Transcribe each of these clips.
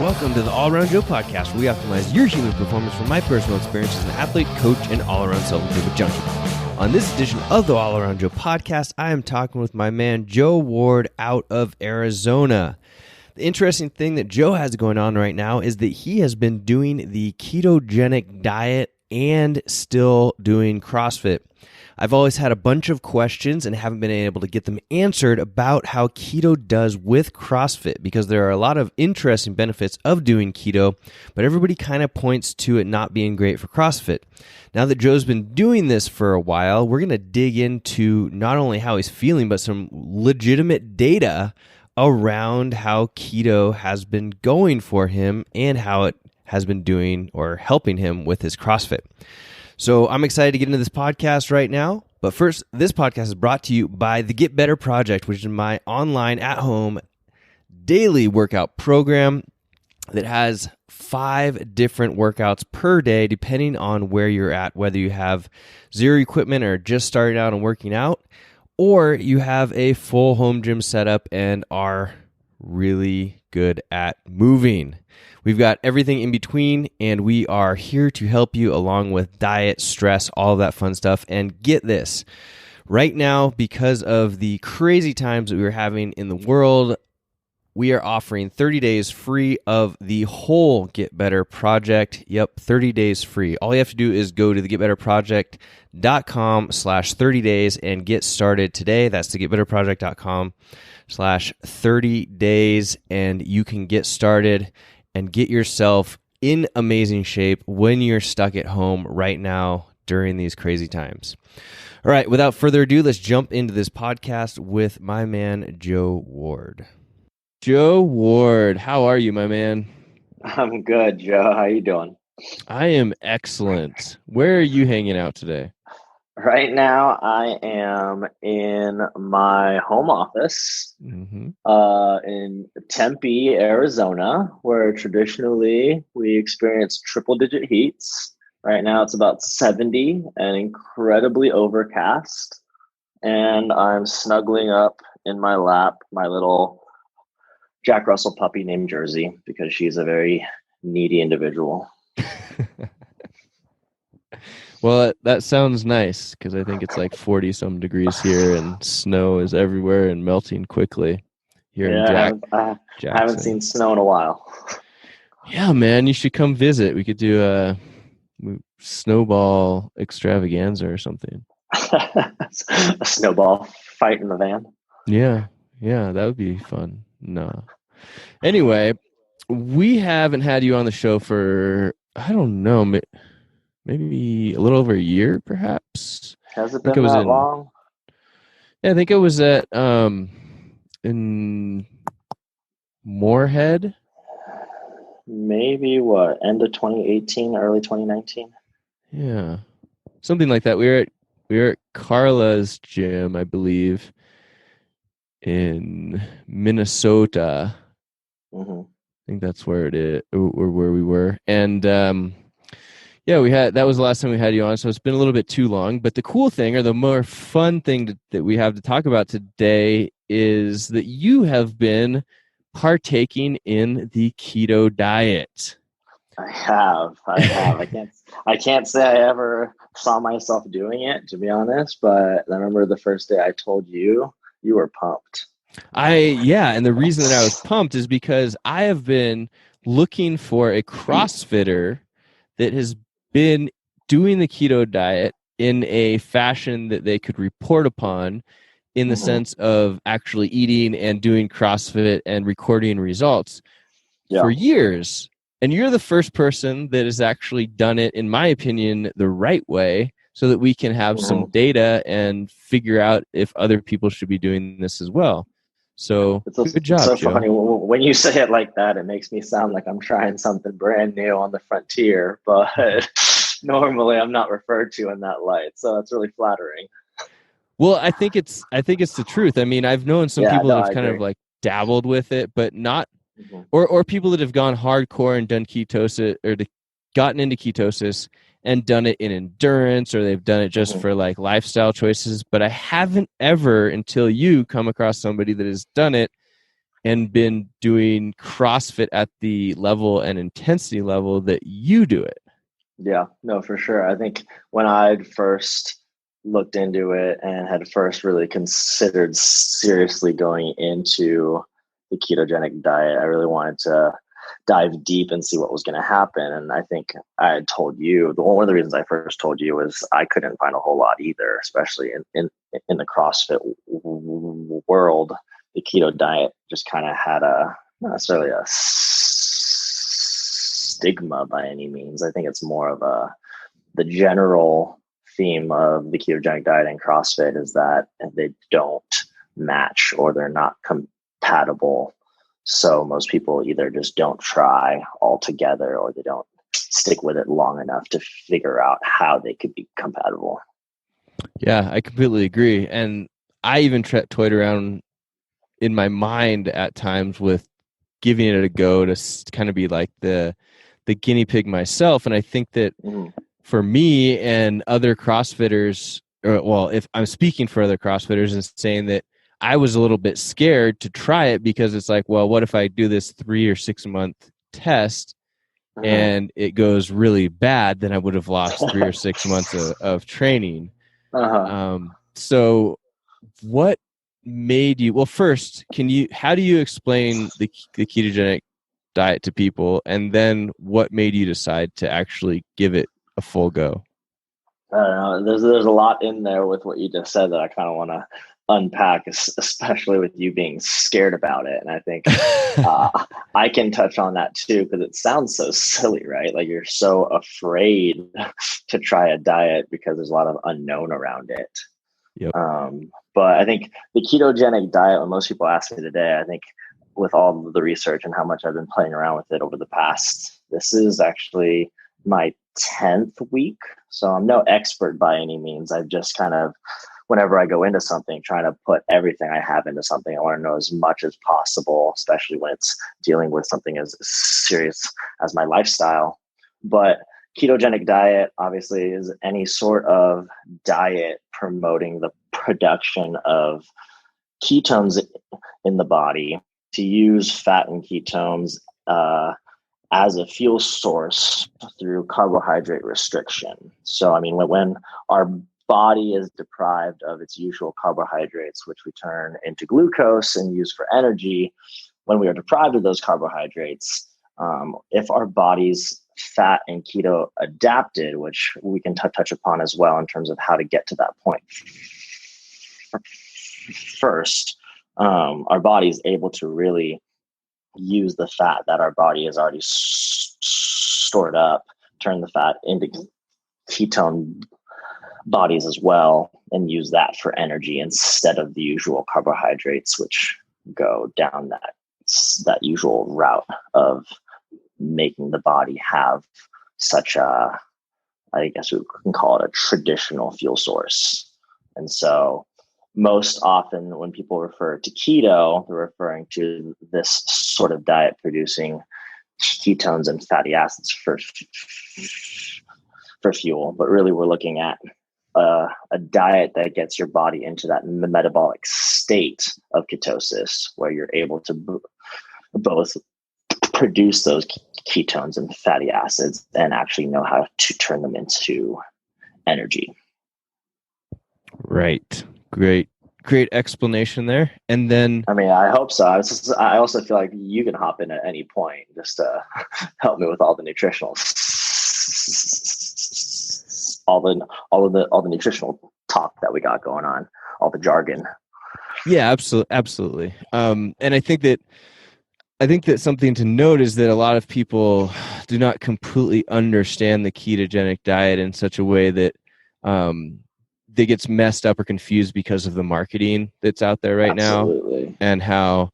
Welcome to the All Around Joe podcast, where we optimize your human performance from my personal experience as an athlete, coach, and all-around self-improvement junkie. On this edition of the All Around Joe podcast, I am talking with my man Joe Ward out of Arizona. The interesting thing that Joe has going on right now is that he has been doing the ketogenic diet and still doing CrossFit. I've always had a bunch of questions and haven't been able to get them answered about how keto does with CrossFit, because there are a lot of interesting benefits of doing keto, but everybody kind of points to it not being great for CrossFit. Now that Joe's been doing this for a while, we're going to dig into not only how he's feeling, but some legitimate data around how keto has been going for him and how it has been doing or helping him with his CrossFit. So I'm excited to get into this podcast right now. But first, this podcast is brought to you by the Get Better Project, which is my online at-home daily workout program that has 5 different workouts per day, depending on where you're at, whether you have zero equipment or just starting out and working out, or you have a full home gym setup and are really good at moving. We've got everything in between, and we are here to help you along with diet, stress, all of that fun stuff. And get this, right now, because of the crazy times that we're having in the world, we are offering 30 days free of the whole Get Better Project. Yep, 30 days free. All you have to do is go to thegetbetterproject.com/30 days and get started today. That's thegetbetterproject.com/30 days, and you can get started and get yourself in amazing shape when you're stuck at home right now during these crazy times. All right, without further ado, let's jump into this podcast with my man, Joe Ward. Joe Ward, how are you, my man? I'm good, Joe. How you doing? I am excellent. Where are you hanging out today? Right now, I am in my home office in Tempe, Arizona, where traditionally we experience triple-digit heats. Right now, it's about 70 and incredibly overcast. And I'm snuggling up in my lap my little Jack Russell puppy named Jersey, because she's a very needy individual. Well, that sounds nice, because I think it's like 40-some degrees here, and snow is everywhere and melting quickly here in Jackson. I haven't seen snow in a while. Yeah, man, you should come visit. We could do a snowball extravaganza or something. A snowball fight in the van. Yeah, that would be fun. No. Anyway, we haven't had you on the show for, I don't know, maybe a little over a year, perhaps. Has it been that long? Yeah, I think it was at in Moorhead. Maybe end of 2018, early 2019? Yeah, something like that. We were at Carla's gym, I believe, in Minnesota. I think that's where it is, or where we were. And that was the last time we had you on, so it's been a little bit too long. But the cool thing, or the more fun thing that we have to talk about today, is that you have been partaking in the keto diet. I have. I can't say I ever saw myself doing it, to be honest. But I remember the first day I told you, you were pumped. And the reason that I was pumped is because I have been looking for a CrossFitter that has been doing the keto diet in a fashion that they could report upon, in the sense of actually eating and doing CrossFit and recording results for years. And you're the first person that has actually done it, in my opinion, the right way, so that we can have some data and figure out if other people should be doing this as well. So good job, It's so funny. When you say it like that, it makes me sound like I'm trying something brand new on the frontier, but normally I'm not referred to in that light. So that's really flattering. Well, I think it's the truth. I mean, I've known some people that have kind of like dabbled with it, but not, or people that have gone hardcore and done ketosis, or gotten into ketosis and done it in endurance, or they've done it just for like lifestyle choices. But I haven't ever, until you, come across somebody that has done it and been doing CrossFit at the level and intensity level that you do it. Yeah, no, for sure. I think when I'd first looked into it and had first really considered seriously going into the ketogenic diet, I really wanted to dive deep and see what was going to happen. And I think I had told you, one of the reasons I first told you was I couldn't find a whole lot either, especially in the CrossFit world. The keto diet just kind of had not necessarily a stigma by any means. I think it's more of the general theme of the ketogenic diet and CrossFit is that they don't match or they're not compatible. So most people either just don't try altogether or they don't stick with it long enough to figure out how they could be compatible. Yeah, I completely agree. And I even toyed around in my mind at times with giving it a go to kind of be like the guinea pig myself. And I think that for me and other CrossFitters, if I'm speaking for other CrossFitters and saying that I was a little bit scared to try it because it's like, well, what if I do this 3 or 6 month test and it goes really bad? Then I would have lost 3 or 6 months of training. So what made you, well, first, how do you explain the ketogenic diet to people? And then what made you decide to actually give it a full go? I don't know. There's a lot in there with what you just said that I kind of want to unpack, especially with you being scared about it. And I think I can touch on that too, because it sounds so silly, right? Like you're so afraid to try a diet because there's a lot of unknown around it. Yep. But I think the ketogenic diet, when most people ask me today, I think with all of the research and how much I've been playing around with it over the past, this is actually my 10th week. So I'm no expert by any means. I've just kind of, whenever I go into something, trying to put everything I have into something. I want to know as much as possible, especially when it's dealing with something as serious as my lifestyle. But ketogenic diet obviously is any sort of diet promoting the production of ketones in the body, to use fat and ketones as a fuel source through carbohydrate restriction. So, I mean, when our body is deprived of its usual carbohydrates, which we turn into glucose and use for energy, when we are deprived of those carbohydrates, if our body's fat and keto adapted, which we can touch upon as well in terms of how to get to that point first, our body is able to really use the fat that our body has already stored up, turn the fat into ketone bodies as well, and use that for energy instead of the usual carbohydrates, which go down that usual route of making the body have such a, I guess we can call it a traditional fuel source. And so most often when people refer to keto, they're referring to this sort of diet producing ketones and fatty acids for fuel. But really we're looking at a diet that gets your body into that metabolic state of ketosis, where you're able to both produce those ketones and fatty acids and actually know how to turn them into energy. Right. Great explanation there. And then, I mean, I hope so. I also feel like you can hop in at any point just to help me with all the nutritional, all the nutritional talk that we got going on, all the jargon. Yeah, absolutely. And I think that something to note is that a lot of people do not completely understand the ketogenic diet in such a way that that gets messed up or confused because of the marketing that's out there right Absolutely. now, and how,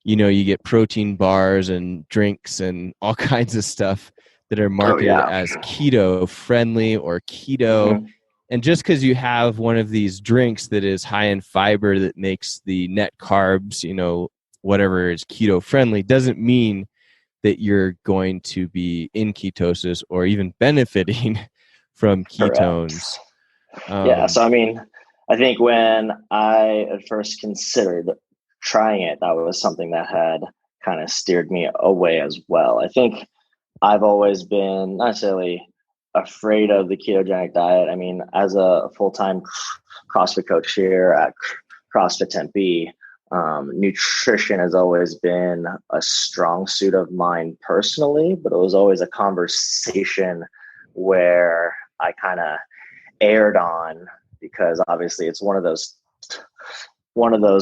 you get protein bars and drinks and all kinds of stuff that are marketed as keto friendly or keto. Mm-hmm. And just because you have one of these drinks that is high in fiber that makes the net carbs, whatever is keto friendly, doesn't mean that you're going to be in ketosis or even benefiting from ketones. So I mean, I think when I at first considered trying it, that was something that had kind of steered me away as well. I think I've always been not necessarily afraid of the ketogenic diet. I mean, as a full-time CrossFit coach here at CrossFit Tempe, nutrition has always been a strong suit of mine personally, but it was always a conversation where I kind of aired on, because obviously it's one of those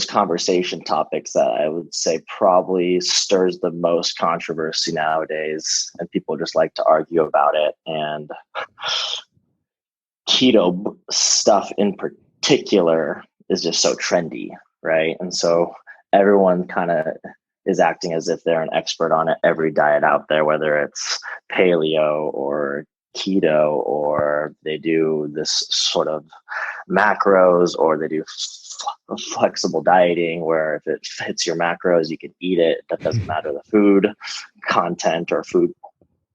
conversation topics that I would say probably stirs the most controversy nowadays, and people just like to argue about it. And keto stuff in particular is just so trendy, right? And so everyone kind of is acting as if they're an expert on every diet out there, whether it's paleo or keto, or they do this sort of macros, or they do flexible dieting where if it fits your macros, you can eat it. That doesn't matter the food content or food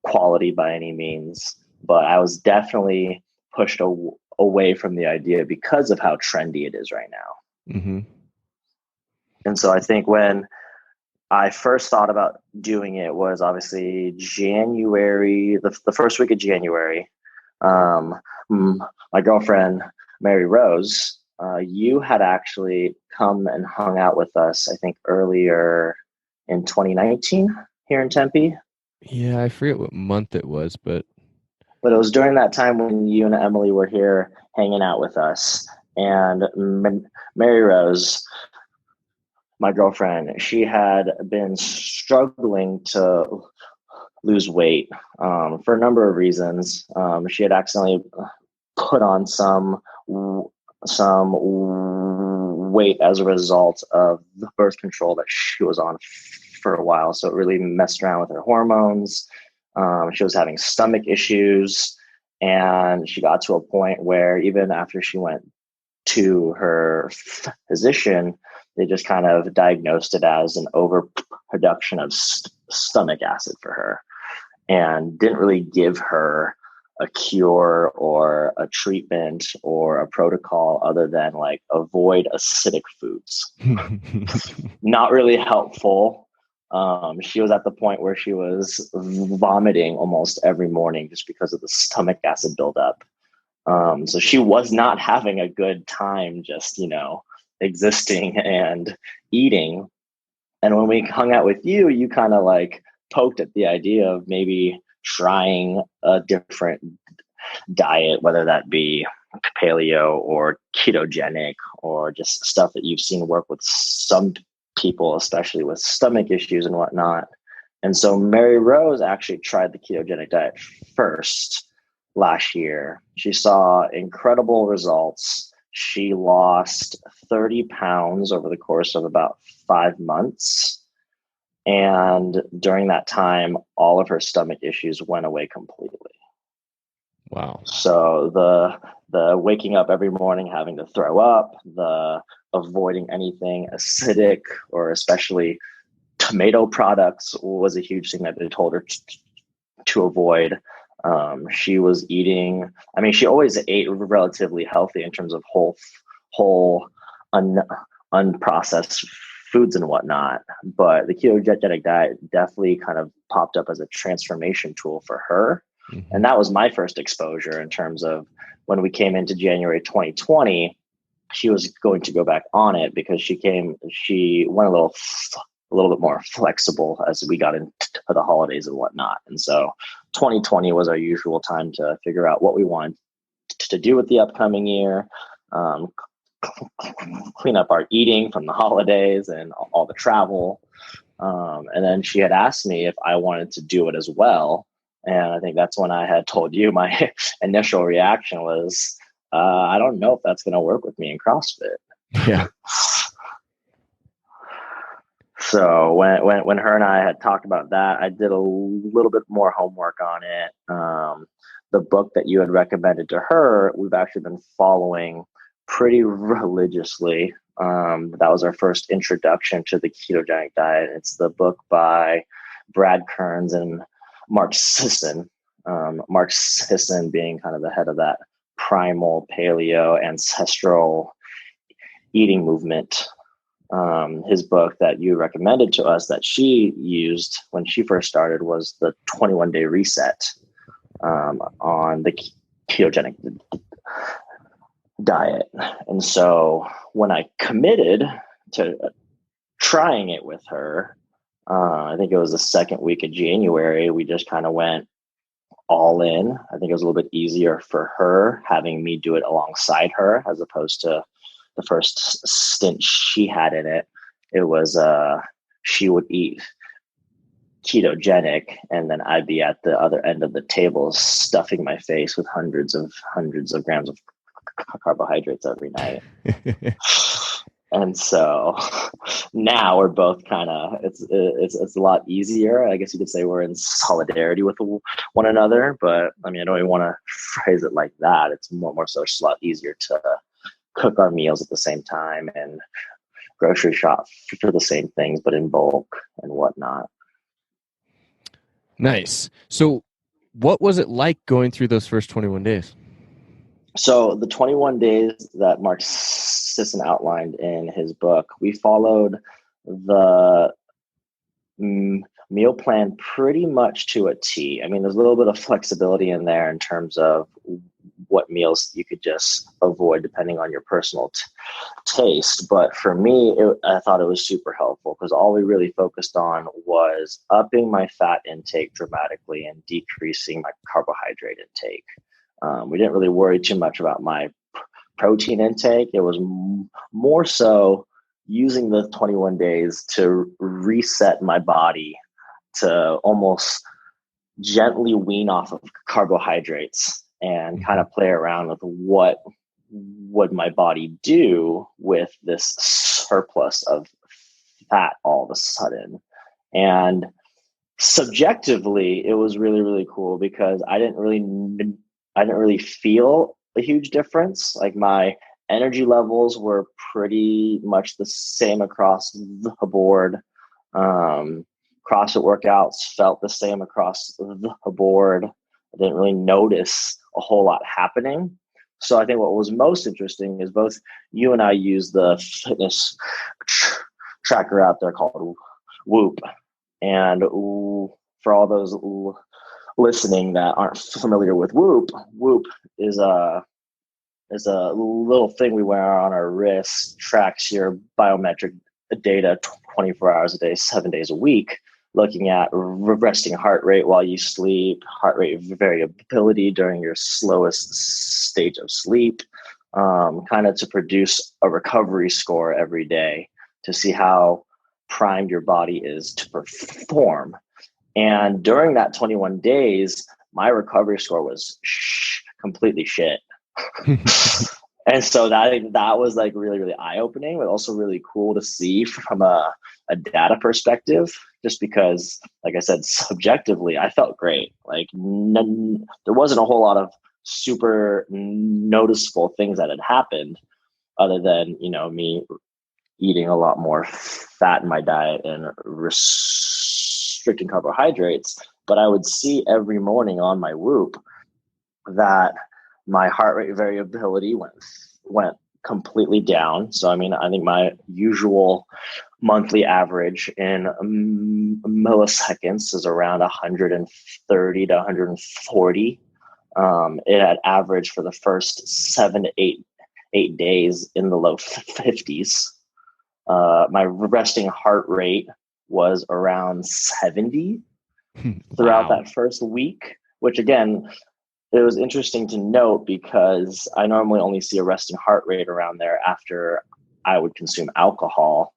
quality by any means. But I was definitely pushed away from the idea because of how trendy it is right now. Mm-hmm. And so I think when I first thought about doing it was obviously January, the first week of January. My girlfriend, Mary Rose, you had actually come and hung out with us, I think, earlier in 2019 here in Tempe. Yeah, I forget what month it was, but it was during that time when you and Emily were here hanging out with us. And Mary Rose, my girlfriend, she had been struggling to lose weight for a number of reasons. She had accidentally put on some weight as a result of the birth control that she was on for a while. So it really messed around with her hormones. She was having stomach issues, and she got to a point where even after she went to her physician, they just kind of diagnosed it as an overproduction of stomach acid for her, and didn't really give her a cure or a treatment or a protocol other than like avoid acidic foods. Not really helpful. She was at the point where she was vomiting almost every morning just because of the stomach acid buildup. So she was not having a good time just, existing and eating. And when we hung out with you, you kind of like poked at the idea of maybe trying a different diet, whether that be paleo or ketogenic, or just stuff that you've seen work with some people, especially with stomach issues and whatnot. And so Mary Rose actually tried the ketogenic diet first last year. She saw incredible results. She lost 30 pounds over the course of about 5 months. And during that time, all of her stomach issues went away completely. Wow. So the waking up every morning, having to throw up, the avoiding anything acidic or especially tomato products was a huge thing that they told her to avoid. She was eating, she always ate relatively healthy in terms of whole unprocessed foods and whatnot, but the ketogenic diet definitely kind of popped up as a transformation tool for her. Mm-hmm. And that was my first exposure in terms of when we came into January 2020, she was going to go back on it because she went a little bit more flexible as we got into the holidays and whatnot. And so 2020 was our usual time to figure out what we wanted to do with the upcoming year, clean up our eating from the holidays and all the travel. And then she had asked me if I wanted to do it as well. And I think that's when I had told you my initial reaction was, I don't know if that's going to work with me in CrossFit. Yeah. So when her and I had talked about that, I did a little bit more homework on it. The book that you had recommended to her, we've actually been following pretty religiously. That was our first introduction to the ketogenic diet. It's the book by Brad Kearns and Mark Sisson. Mark Sisson being kind of the head of that primal paleo ancestral eating movement. his book that you recommended to us that she used when she first started was the 21-day reset on the ketogenic diet. And so when I committed to trying it with her, I think it was the second week of January, we just kind of went all in. I think it was a little bit easier for her having me do it alongside her as opposed to the first stint she had in it. It was she would eat ketogenic, and then I'd be at the other end of the table stuffing my face with hundreds of grams of carbohydrates every night. And so now we're both kind of, it's a lot easier. I guess you could say we're in solidarity with one another, but I mean, I don't even want to phrase it like that. It's more so it's a lot easier to cook our meals at the same time and grocery shop for the same things, but in bulk and whatnot. Nice. So what was it like going through those first 21 days? So the 21 days that Mark Sisson outlined in his book, we followed the meal plan pretty much to a T. I mean, there's a little bit of flexibility in there in terms of what meals you could just avoid depending on your personal taste. But for me, I thought it was super helpful because all we really focused on was upping my fat intake dramatically and decreasing my carbohydrate intake. We didn't really worry too much about my protein intake. It was more so using the 21 days to reset my body to almost gently wean off of carbohydrates and kind of play around with what would my body do with this surplus of fat all of a sudden. And subjectively, it was really, really cool because I didn't really feel a huge difference. Like my energy levels were pretty much the same across the board. CrossFit workouts felt the same across the board. I didn't really notice a whole lot happening. So I think what was most interesting is both you and I use the fitness tracker out there called Whoop. And for all those listening that aren't familiar with Whoop, Whoop is a little thing we wear on our wrist, tracks your biometric data 24 hours a day, 7 days a week, looking at resting heart rate while you sleep, heart rate variability during your slowest stage of sleep, kind of to produce a recovery score every day to see how primed your body is to perform. And during that 21 days, my recovery score was completely shit. And so that was like really, really eye-opening, but also really cool to see from a data perspective, just because, like I said, subjectively, I felt great. Like there wasn't a whole lot of super noticeable things that had happened other than, me eating a lot more fat in my diet and restricting carbohydrates. But I would see every morning on my Whoop that my heart rate variability went completely down. So, I mean, I think my usual monthly average in milliseconds is around 130 to 140. It had averaged for the first 7 to 8 days in the low 50s. My resting heart rate was around 70 throughout that first week, which again, it was interesting to note because I normally only see a resting heart rate around there after I would consume alcohol,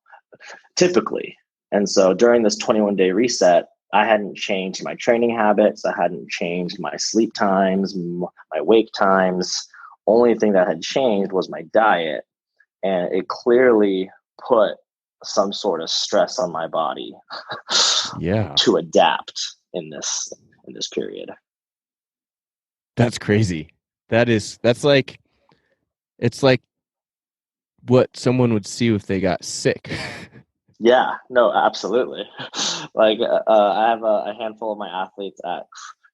typically. And so during this 21-day reset, I hadn't changed my training habits. I hadn't changed my sleep times, my wake times. Only thing that had changed was my diet. And it clearly put some sort of stress on my body to adapt in this period. That's crazy. It's like what someone would see if they got sick. Yeah, no, absolutely. Like I have a handful of my athletes at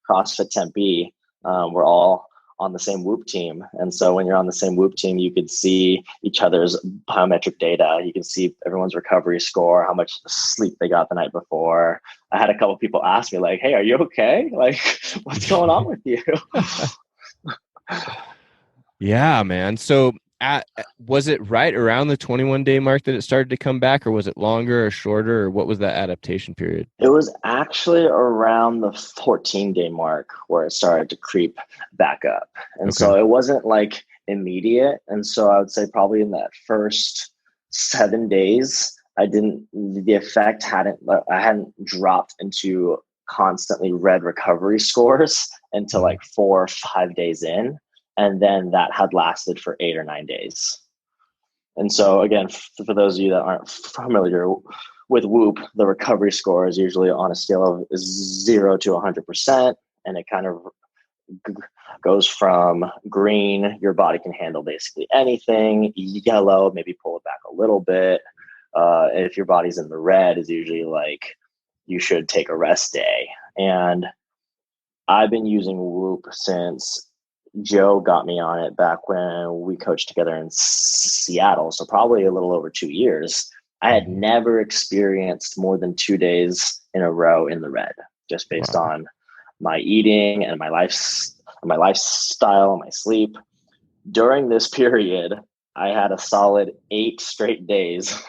CrossFit Tempe. We're all on the same Whoop team. And so when you're on the same Whoop team, you could see each other's biometric data. You can see everyone's recovery score, how much sleep they got the night before. I had a couple people ask me like, hey, are you okay? Like, what's going on with you? Yeah, man. So was it right around the 21-day mark that it started to come back, or was it longer or shorter, or what was that adaptation period? It was actually around the 14-day mark where it started to creep back up. And so it wasn't like immediate. And so I would say probably in that first 7 days, I hadn't dropped into constantly red recovery scores until like 4 or 5 days in. And then that had lasted for 8 or 9 days. And so again, for those of you that aren't familiar with Whoop, the recovery score is usually on a scale of 0 to 100%. And it kind of goes from green, your body can handle basically anything, yellow, maybe pull it back a little bit. If your body's in the red, is usually like you should take a rest day. And I've been using Whoop since Joe got me on it back when we coached together in Seattle. So probably a little over 2 years. I had never experienced more than 2 days in a row in the red, just based on my eating and my lifestyle, my sleep. During this period, I had a solid 8 straight days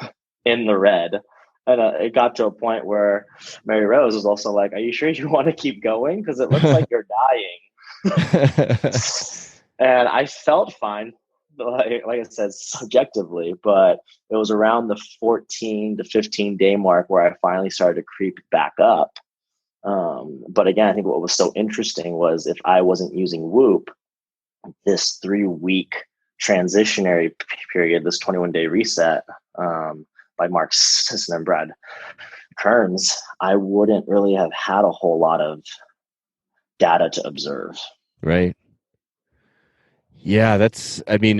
in the red. And it got to a point where Mary Rose was also like, are you sure you want to keep going? Because it looks like you're dying. And I felt fine, like I said, subjectively, but it was around the 14 to 15 day mark where I finally started to creep back up. But again, I think what was so interesting was if I wasn't using Whoop, this 3-week transitionary period, this 21-day reset by Mark Sisson and Brad Kearns, I wouldn't really have had a whole lot of data to observe. Right. Yeah,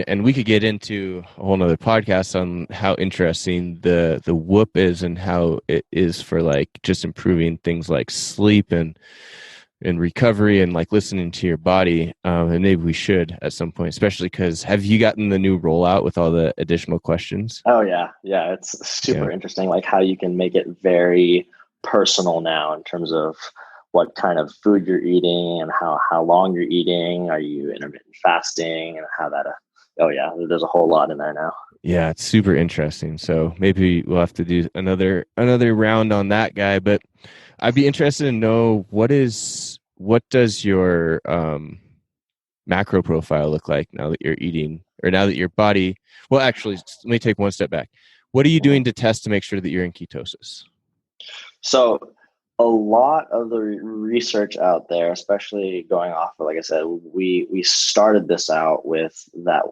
and we could get into a whole nother podcast on how interesting the Whoop is and how it is for like just improving things like sleep and recovery and like listening to your body. And maybe we should at some point, especially because have you gotten the new rollout with all the additional questions? Oh yeah. Yeah. It's super interesting. Like how you can make it very personal now in terms of what kind of food you're eating and how long you're eating. Are you intermittent fasting and how that, there's a whole lot in there now. Yeah, it's super interesting. So maybe we'll have to do another round on that guy, but I'd be interested to know what does your macro profile look like now that you're eating, or now that your body, well, actually, let me take one step back. What are you doing to test to make sure that you're in ketosis? So a lot of the research out there, especially going off of, like I said, we started this out with that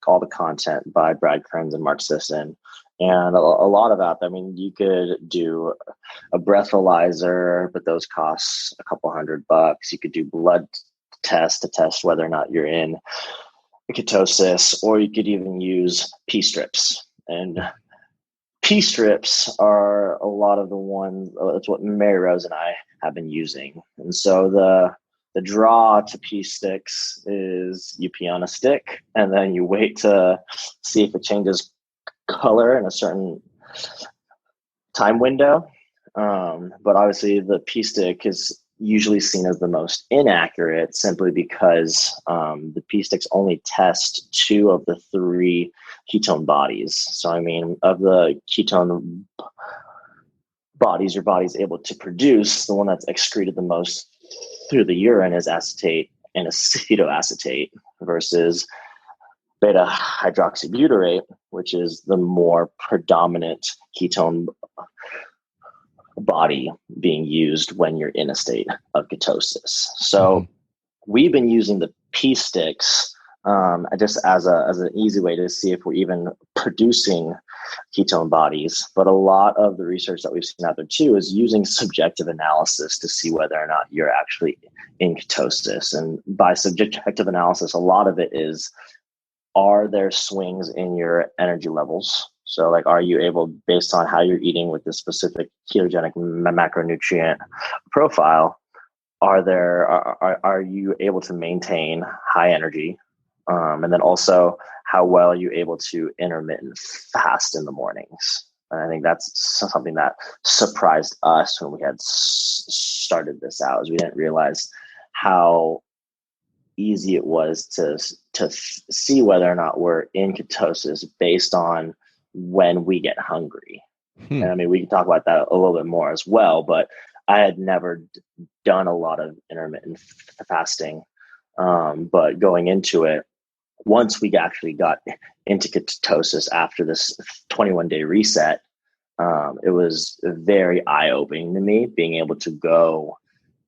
Call to Content by Brad Kearns and Mark Sisson. And a lot of that, I mean, you could do a breathalyzer, but those cost a couple $100. You could do blood tests to test whether or not you're in ketosis, or you could even use P strips. And P strips are a lot of the ones, that's what Mary Rose and I have been using. And so the draw to P sticks is you pee on a stick and then you wait to see if it changes color in a certain time window. But obviously the P stick is usually seen as the most inaccurate simply because the P sticks only test 2 of the 3 ketone bodies. So, I mean, of the ketone bodies your body's able to produce, the one that's excreted the most through the urine is acetate and acetoacetate versus beta hydroxybutyrate, which is the more predominant ketone body being used when you're in a state of ketosis. So we've been using the P sticks just as an easy way to see if we're even producing ketone bodies. But a lot of the research that we've seen out there too is using subjective analysis to see whether or not you're actually in ketosis. And by subjective analysis, a lot of it is, are there swings in your energy levels? So like, are you able, based on how you're eating with this specific ketogenic macronutrient profile, are you able to maintain high energy? And then also, how well are you able to intermittent fast in the mornings? And I think that's something that surprised us when we had started this out, is we didn't realize how easy it was to see whether or not we're in ketosis based on when we get hungry. And I mean, we can talk about that a little bit more as well, but I had never done a lot of intermittent fasting. But going into it, once we actually got into ketosis after this 21-day reset, it was very eye-opening to me, being able to go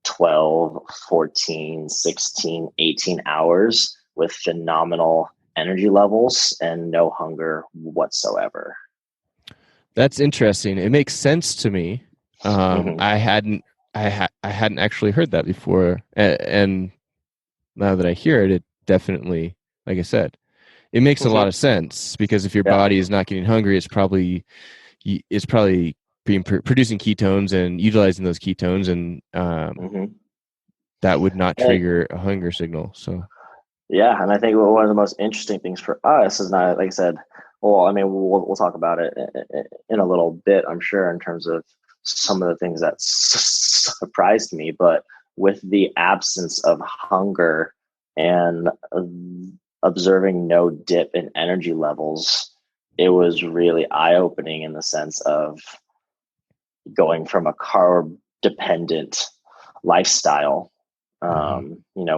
12, 14, 16, 18 hours with phenomenal energy levels and no hunger whatsoever. That's interesting. It makes sense to me. I hadn't actually heard that before, and now that I hear it, it definitely, like I said, it makes a lot of sense, because if your body is not getting hungry, it's probably being producing ketones and utilizing those ketones, and that would not trigger a hunger signal. So yeah, and I think one of the most interesting things for us is not, like I said, well, I mean, we'll talk about it in a little bit, I'm sure, in terms of some of the things that surprised me. But with the absence of hunger and observing no dip in energy levels, it was really eye-opening in the sense of going from a carb-dependent lifestyle.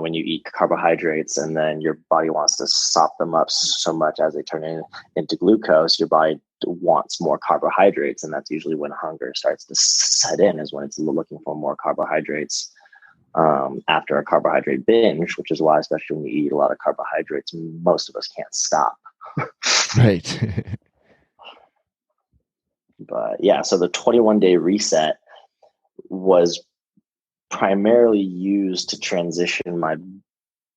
When you eat carbohydrates and then your body wants to sop them up so much as they turn into glucose, your body wants more carbohydrates. And that's usually when hunger starts to set in, is when it's looking for more carbohydrates after a carbohydrate binge, which is why, especially when you eat a lot of carbohydrates, most of us can't stop. Right. But yeah, so the 21-day reset was primarily used to transition my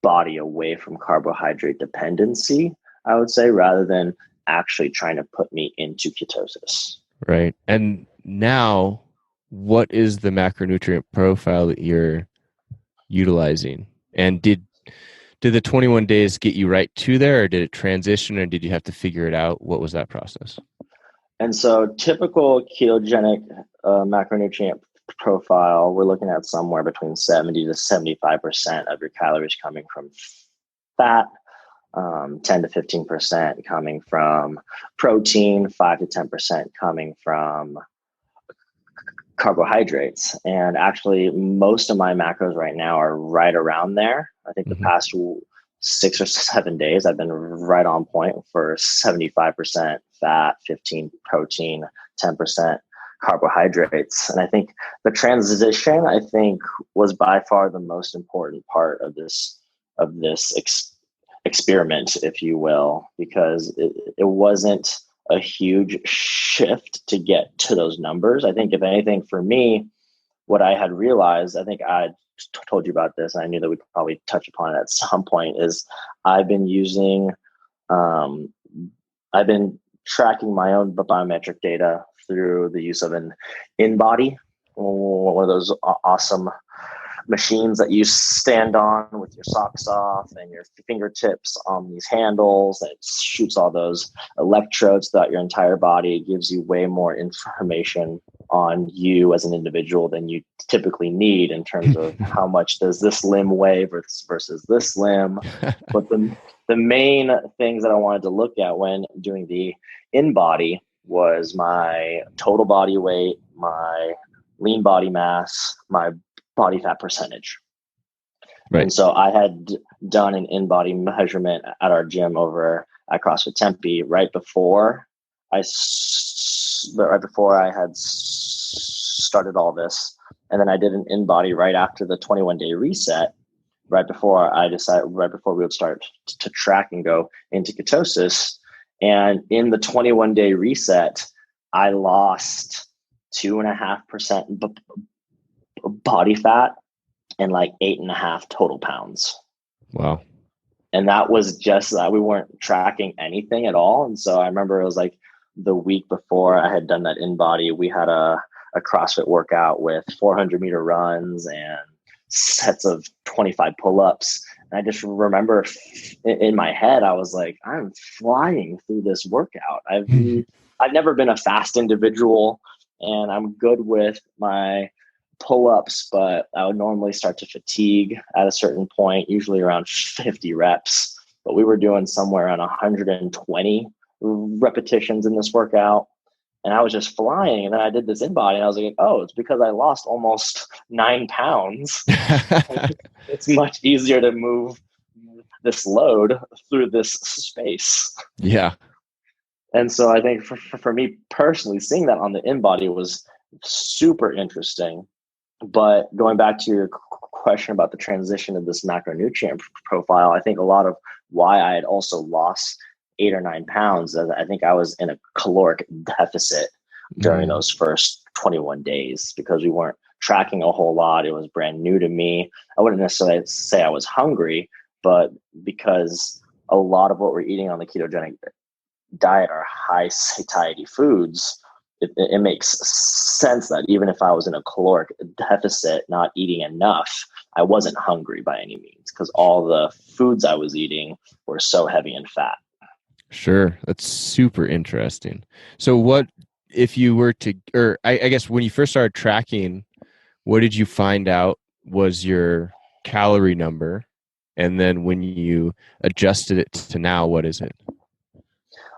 body away from carbohydrate dependency, I would say, rather than actually trying to put me into ketosis. Right. And now, what is the macronutrient profile that you're utilizing? And did the 21 days get you right to there, or did it transition, or did you have to figure it out? What was that process? And so typical ketogenic macronutrient profile, we're looking at somewhere between 70 to 75% of your calories coming from fat, 10 to 15% coming from protein, 5 to 10% coming from carbohydrates. And actually, most of my macros right now are right around there. I think the past 6 or 7 days, I've been right on point for 75% fat, 15 protein, 10% carbohydrates. And I think the transition, was by far the most important part of this experiment, if you will, because it wasn't a huge shift to get to those numbers. I think, if anything, for me, what I had realized, I think I told you about this, and I knew that we'd probably touch upon it at some point, is I've been tracking my own biometric data through the use of an InBody, one of those awesome machines that you stand on with your socks off and your fingertips on these handles. It shoots all those electrodes throughout your entire body. It gives you way more information on you as an individual than you typically need, in terms of how much does this limb weigh versus this limb. But the main things that I wanted to look at when doing the InBody was my total body weight, my lean body mass, my body fat percentage. Right. And so I had done an InBody measurement at our gym over at CrossFit Tempe right before I had started all this. And then I did an InBody right after the 21-day reset, right before we would start to track and go into ketosis. And in the 21-day reset, I lost 2.5% body fat and like 8.5 total pounds. Wow. And that was just that. We weren't tracking anything at all. And so I remember it was like the week before I had done that InBody, we had a CrossFit workout with 400-meter runs and sets of 25 pull-ups. And I just remember in my head, I was like, I'm flying through this workout. I've never been a fast individual, and I'm good with my pull-ups, but I would normally start to fatigue at a certain point, usually around 50 reps. But we were doing somewhere around 120 repetitions in this workout. And I was just flying. And then I did this in body, and I was like, oh, it's because I lost almost 9 pounds. It's much easier to move this load through this space. Yeah. And so I think for me personally, seeing that on the in body was super interesting. But going back to your question about the transition of this macronutrient profile, I think a lot of why I had also lost 8 or 9 pounds, I think I was in a caloric deficit during those first 21 days because we weren't tracking a whole lot. It was brand new to me. I wouldn't necessarily say I was hungry, but because a lot of what we're eating on the ketogenic diet are high satiety foods, it makes sense that even if I was in a caloric deficit, not eating enough, I wasn't hungry by any means because all the foods I was eating were so heavy in fat. Sure. That's super interesting. So what if you were to, or I guess when you first started tracking, what did you find out was your calorie number? And then when you adjusted it to now, what is it?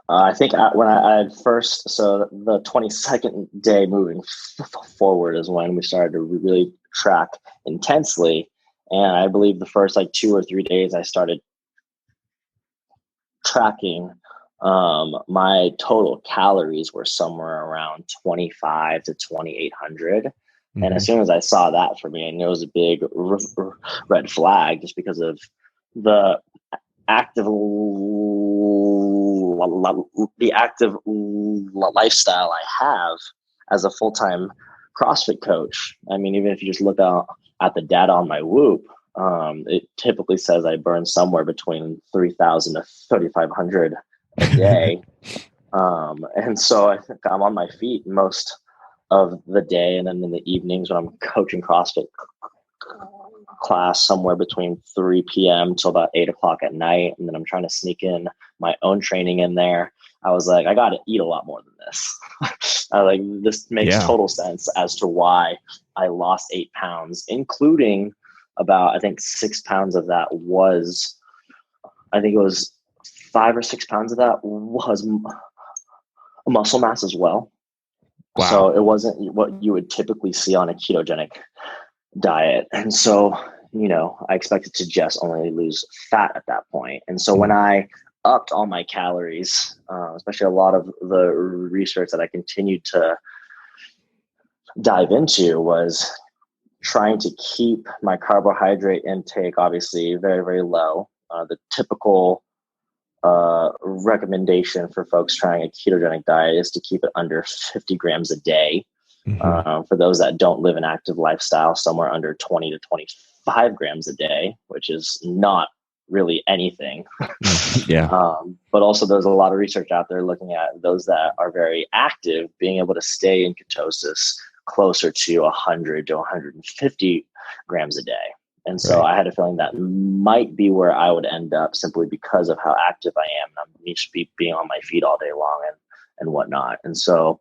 I think when I had first, so the 22nd day moving forward is when we started to really track intensely. And I believe the first 2 or 3 days I started tracking, my total calories were somewhere around 25 to 2,800. And as soon as I saw that, for me, and it was a big red flag just because of the active lifestyle I have as a full-time CrossFit coach. I mean, even if you just look out at the data on my Whoop, it typically says I burn somewhere between 3,000 to 3,500 a day. And so I think I'm on my feet most of the day. And then in the evenings when I'm coaching CrossFit class, somewhere between 3 p.m. till about 8 o'clock at night. And then I'm trying to sneak in my own training in there. I was like, I got to eat a lot more than this. This makes total sense as to why I lost 8 pounds, including about, I think 6 pounds of that was, I think it was 5 or 6 pounds of that was muscle mass as well. Wow. So it wasn't what you would typically see on a ketogenic diet. And so, I expected to just only lose fat at that point. And so when I upped all my calories, especially a lot of the research that I continued to dive into was trying to keep my carbohydrate intake obviously very, very low. The typical recommendation for folks trying a ketogenic diet is to keep it under 50 grams a day. For those that don't live an active lifestyle, somewhere under 20 to 25 grams a day, which is not really anything. But also there's a lot of research out there looking at those that are very active being able to stay in ketosis closer to 100 to 150 grams a day. And so I had a feeling that might be where I would end up simply because of how active I am. I'm used to being on my feet all day long and whatnot. And so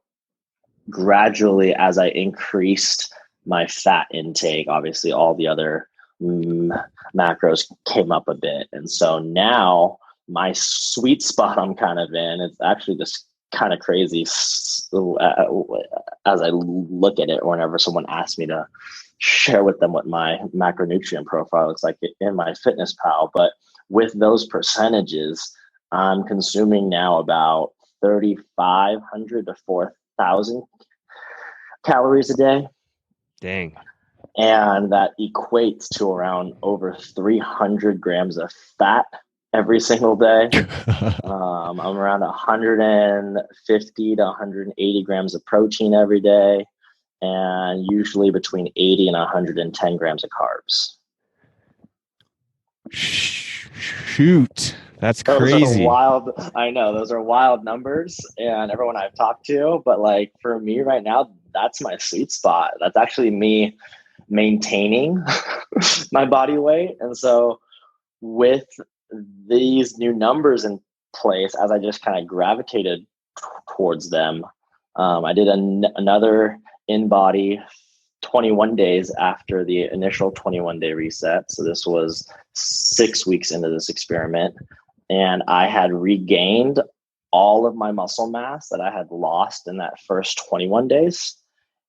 gradually, as I increased my fat intake, obviously all the other macros came up a bit. And so now my sweet spot I'm kind of in, it's actually just kind of crazy as I look at it, whenever someone asks me to share with them what my macronutrient profile looks like in my Fitness Pal. But with those percentages, I'm consuming now about 3,500 to 4,000 calories a day. Dang. And that equates to around over 300 grams of fat every single day. I'm around 150 to 180 grams of protein every day, and usually between 80 and 110 grams of carbs. Shoot. That's crazy. Those are wild. I know those are wild numbers, and everyone I've talked to, but for me right now, that's my sweet spot. That's actually me maintaining my body weight. And so with these new numbers in place, as I just kind of gravitated towards them, I did another in-body 21 days after the initial 21-day reset. So this was 6 weeks into this experiment, and I had regained all of my muscle mass that I had lost in that first 21 days.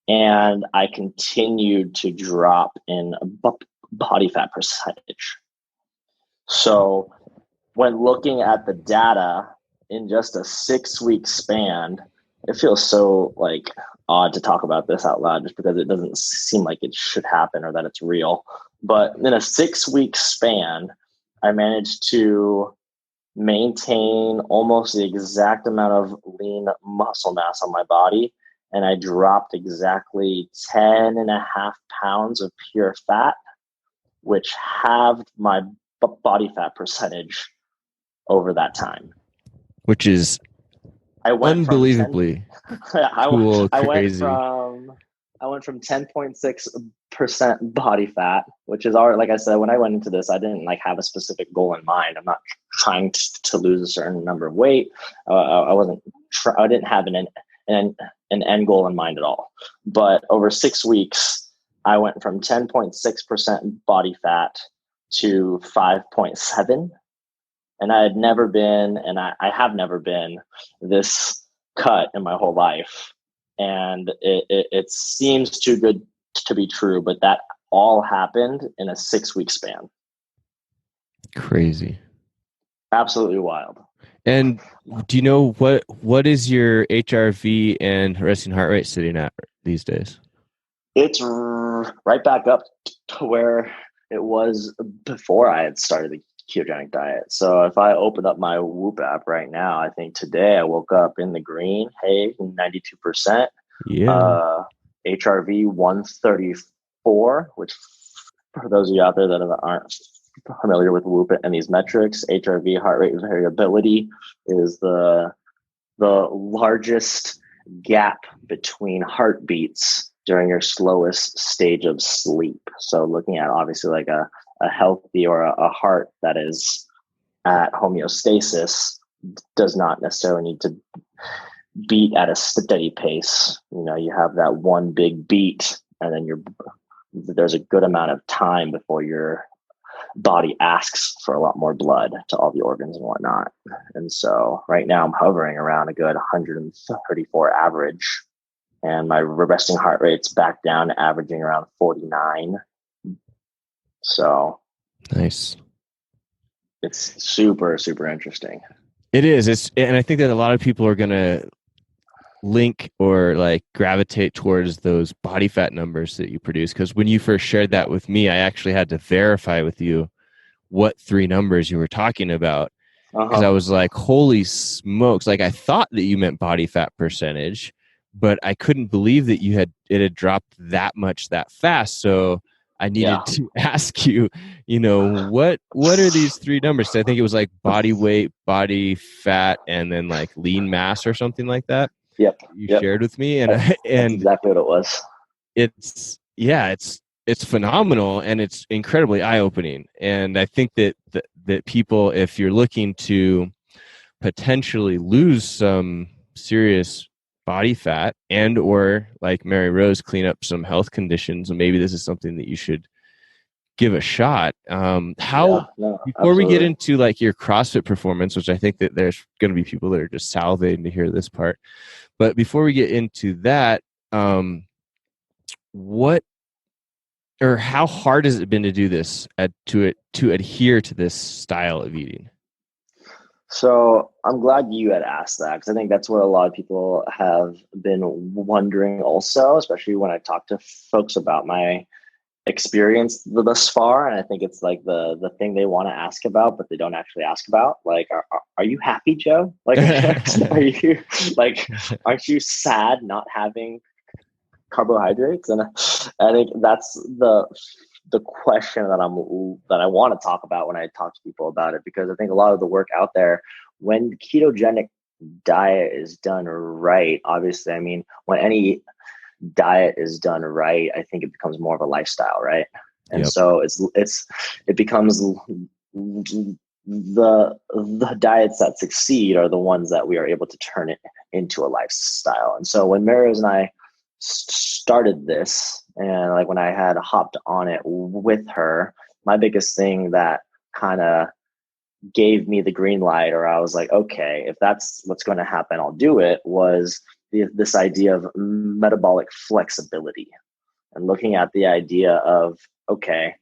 And I continued to drop in body fat percentage. So when looking at the data in just a 6-week span, it feels so like odd to talk about this out loud just because it doesn't seem like it should happen or that it's real. But in a 6-week span, I managed to maintain almost the exact amount of lean muscle mass on my body. And I dropped exactly 10.5 pounds of pure fat, which halved my body fat percentage over that time. Which is unbelievably cool, crazy. I went from 10.6% body fat, which is already, like I said, when I went into this, I didn't like have a specific goal in mind. I'm not trying to lose a certain number of weight. I didn't have an end goal in mind at all. But over 6 weeks, I went from 10.6% body fat to 5.7. And I had never been, and I have never been this cut in my whole life. And it seems too good to be true, but that all happened in a 6-week span. Crazy. Absolutely wild. And do you know what is your HRV and resting heart rate sitting at these days? It's right back up to where it was before I had started the ketogenic diet. So if I open up my Whoop app right now, I think today I woke up in the green. Hey, 92%. Yeah. HRV 134, which for those of you out there that aren't familiar with Whoop and these metrics, HRV, heart rate variability, is the largest gap between heartbeats during your slowest stage of sleep. So looking at obviously like a healthy or a heart that is at homeostasis does not necessarily need to beat at a steady pace. You know, you have that one big beat, and then there's a good amount of time before your body asks for a lot more blood to all the organs and whatnot. And so right now I'm hovering around a good 134 average, and my resting heart rate's back down to averaging around 49. So nice. It's super, super interesting. It is. And I think that a lot of people are going to link or like gravitate towards those body fat numbers that you produce. Because when you first shared that with me, I actually had to verify with you what 3 numbers you were talking about. Because I was like, holy smokes. Like I thought that you meant body fat percentage, but I couldn't believe that it had dropped that much that fast. So I needed to ask you, what are these 3 numbers? So I think it was like body weight, body fat, and then like lean mass or something like that. Yep. You shared with me, and that's exactly what it was. It's phenomenal, and it's incredibly eye-opening. And I think that people, if you're looking to potentially lose some serious body fat and or like Mary Rose clean up some health conditions, and maybe this is something that you should give a shot. Before we get into like your CrossFit performance, which I think that there's going to be people that are just salivating to hear this part, but before we get into that, how hard has it been to do this to adhere to this style of eating? So I'm glad you had asked that, because I think that's what a lot of people have been wondering also, especially when I talk to folks about my experience thus far. And I think it's like the thing they want to ask about, but they don't actually ask about. Like, are you happy, Joe? Like, are you like, aren't you sad not having carbohydrates? And I think that's the question that I want to talk about when I talk to people about it, because I think a lot of the work out there, when the ketogenic diet is done right, obviously, I mean, when any diet is done right, I think it becomes more of a lifestyle, right? And so it becomes the diets that succeed are the ones that we are able to turn it into a lifestyle. And so when Marys and I started this, and like when I had hopped on it with her, my biggest thing that kind of gave me the green light, or I was like, okay, if that's what's going to happen, I'll do it, was this idea of metabolic flexibility, and looking at the idea of, okay,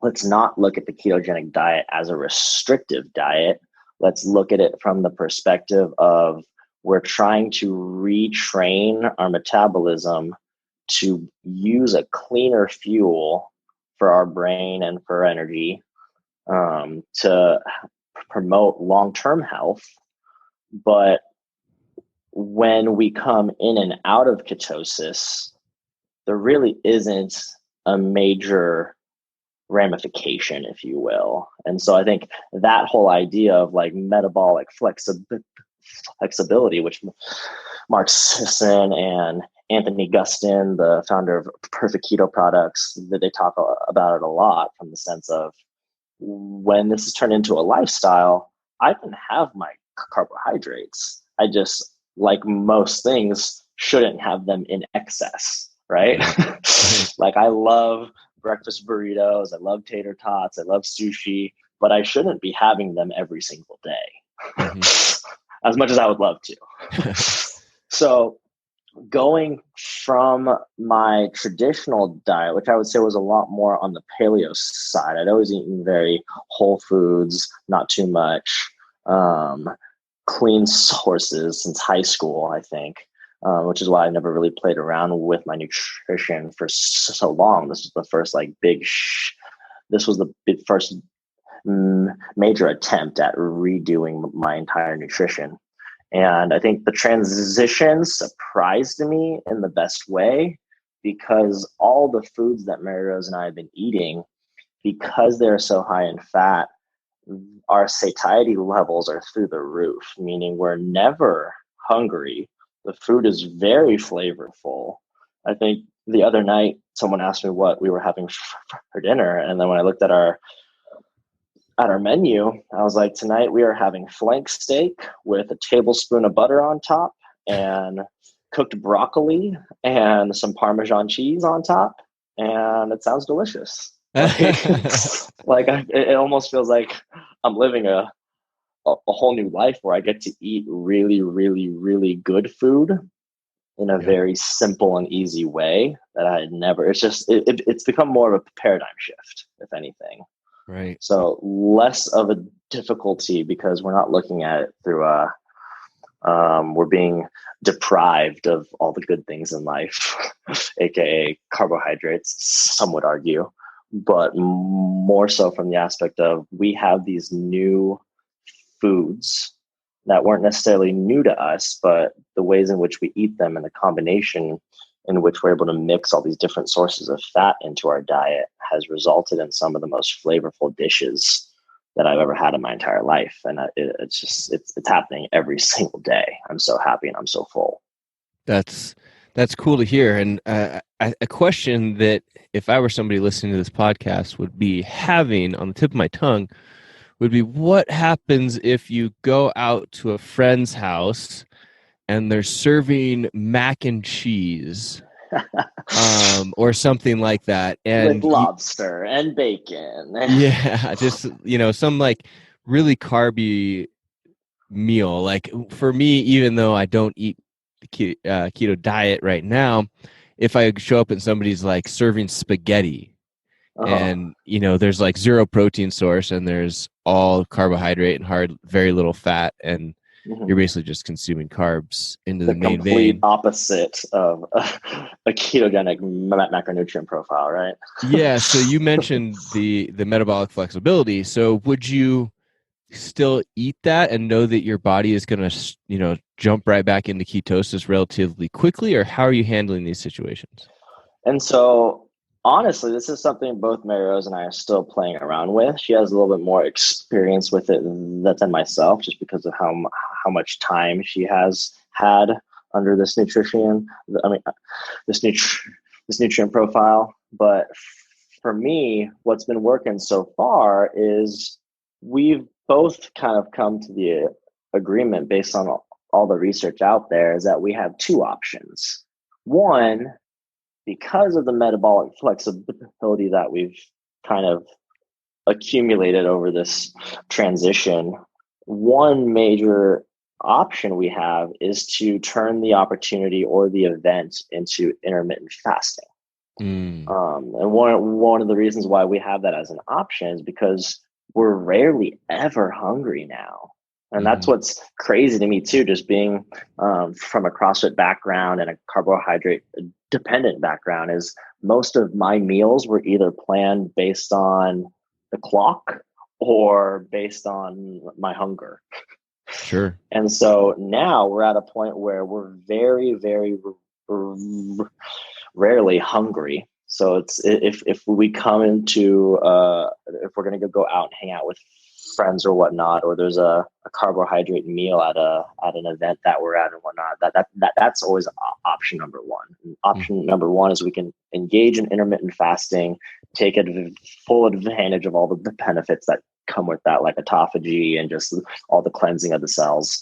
let's not look at the ketogenic diet as a restrictive diet. Let's look at it from the perspective of, we're trying to retrain our metabolism to use a cleaner fuel for our brain and for energy, to promote long-term health. But when we come in and out of ketosis, there really isn't a major ramification, if you will. And so I think that whole idea of like metabolic flexibility, which Mark Sisson and Anthony Gustin, the founder of Perfect Keto Products, that they talk about it a lot, from the sense of, when this is turned into a lifestyle, I can have my carbohydrates. I just, like most things, shouldn't have them in excess, right? Like, I love breakfast burritos, I love tater tots, I love sushi, but I shouldn't be having them every single day, as much as I would love to. So going from my traditional diet, which I would say was a lot more on the paleo side, I'd always eaten very whole foods, not too much, clean sources since high school, I think, which is why I never really played around with my nutrition for so long. This was the first first major attempt at redoing my entire nutrition. And I think the transition surprised me in the best way, because all the foods that Mary Rose and I have been eating, because they're so high in fat, our satiety levels are through the roof, meaning we're never hungry. The food is very flavorful. I think the other night, someone asked me what we were having for dinner. And then when I looked at our menu, I was like, tonight we are having flank steak with a tablespoon of butter on top, and cooked broccoli and some Parmesan cheese on top. And it sounds delicious. It almost feels like I'm living a whole new life, where I get to eat really, really, really good food in a very simple and easy way that I had never. It's just, it's become more of a paradigm shift, if anything. Right. So less of a difficulty, because we're not looking at it through we're being deprived of all the good things in life, aka carbohydrates, some would argue, but more so from the aspect of, we have these new foods that weren't necessarily new to us, but the ways in which we eat them and the combination in which we're able to mix all these different sources of fat into our diet has resulted in some of the most flavorful dishes that I've ever had in my entire life. And it's happening every single day. I'm so happy and I'm so full. That's cool to hear. And a question that, if I were somebody listening to this podcast, would be having on the tip of my tongue would be, what happens if you go out to a friend's house and they're serving mac and cheese, or something like that, and with lobster and bacon? Yeah, just some like really carby meal. Like, for me, even though I don't eat the keto diet right now, if I show up and somebody's like serving spaghetti, and there's like zero protein source and there's all carbohydrate and very little fat, and you're basically just consuming carbs into the main vein. Complete opposite of a ketogenic macronutrient profile, right? Yeah. So you mentioned the metabolic flexibility. So would you still eat that and know that your body is going to, jump right back into ketosis relatively quickly, or how are you handling these situations? And so, honestly, this is something both Mary Rose and I are still playing around with. She has a little bit more experience with it than myself, just because of how much time she has had under this nutrition. This nutrient profile. But for me, what's been working so far is we've both kind of come to the agreement based on all the research out there is that we have two options. One, because of the metabolic flexibility that we've kind of accumulated over this transition, one major option we have is to turn the opportunity or the event into intermittent fasting. And one of the reasons why we have that as an option is because we're rarely ever hungry now. And that's what's crazy to me too, just being from a CrossFit background and a carbohydrate dependent background, is most of my meals were either planned based on the clock or based on my hunger. Sure. And so now we're at a point where we're very, very rarely hungry. So it's if we come into if we're gonna go out and hang out with friends or whatnot, or there's a carbohydrate meal at an event that we're at and whatnot, that's always option number one. And option number one is we can engage in intermittent fasting, take full advantage of all the benefits that come with that, like autophagy and just all the cleansing of the cells,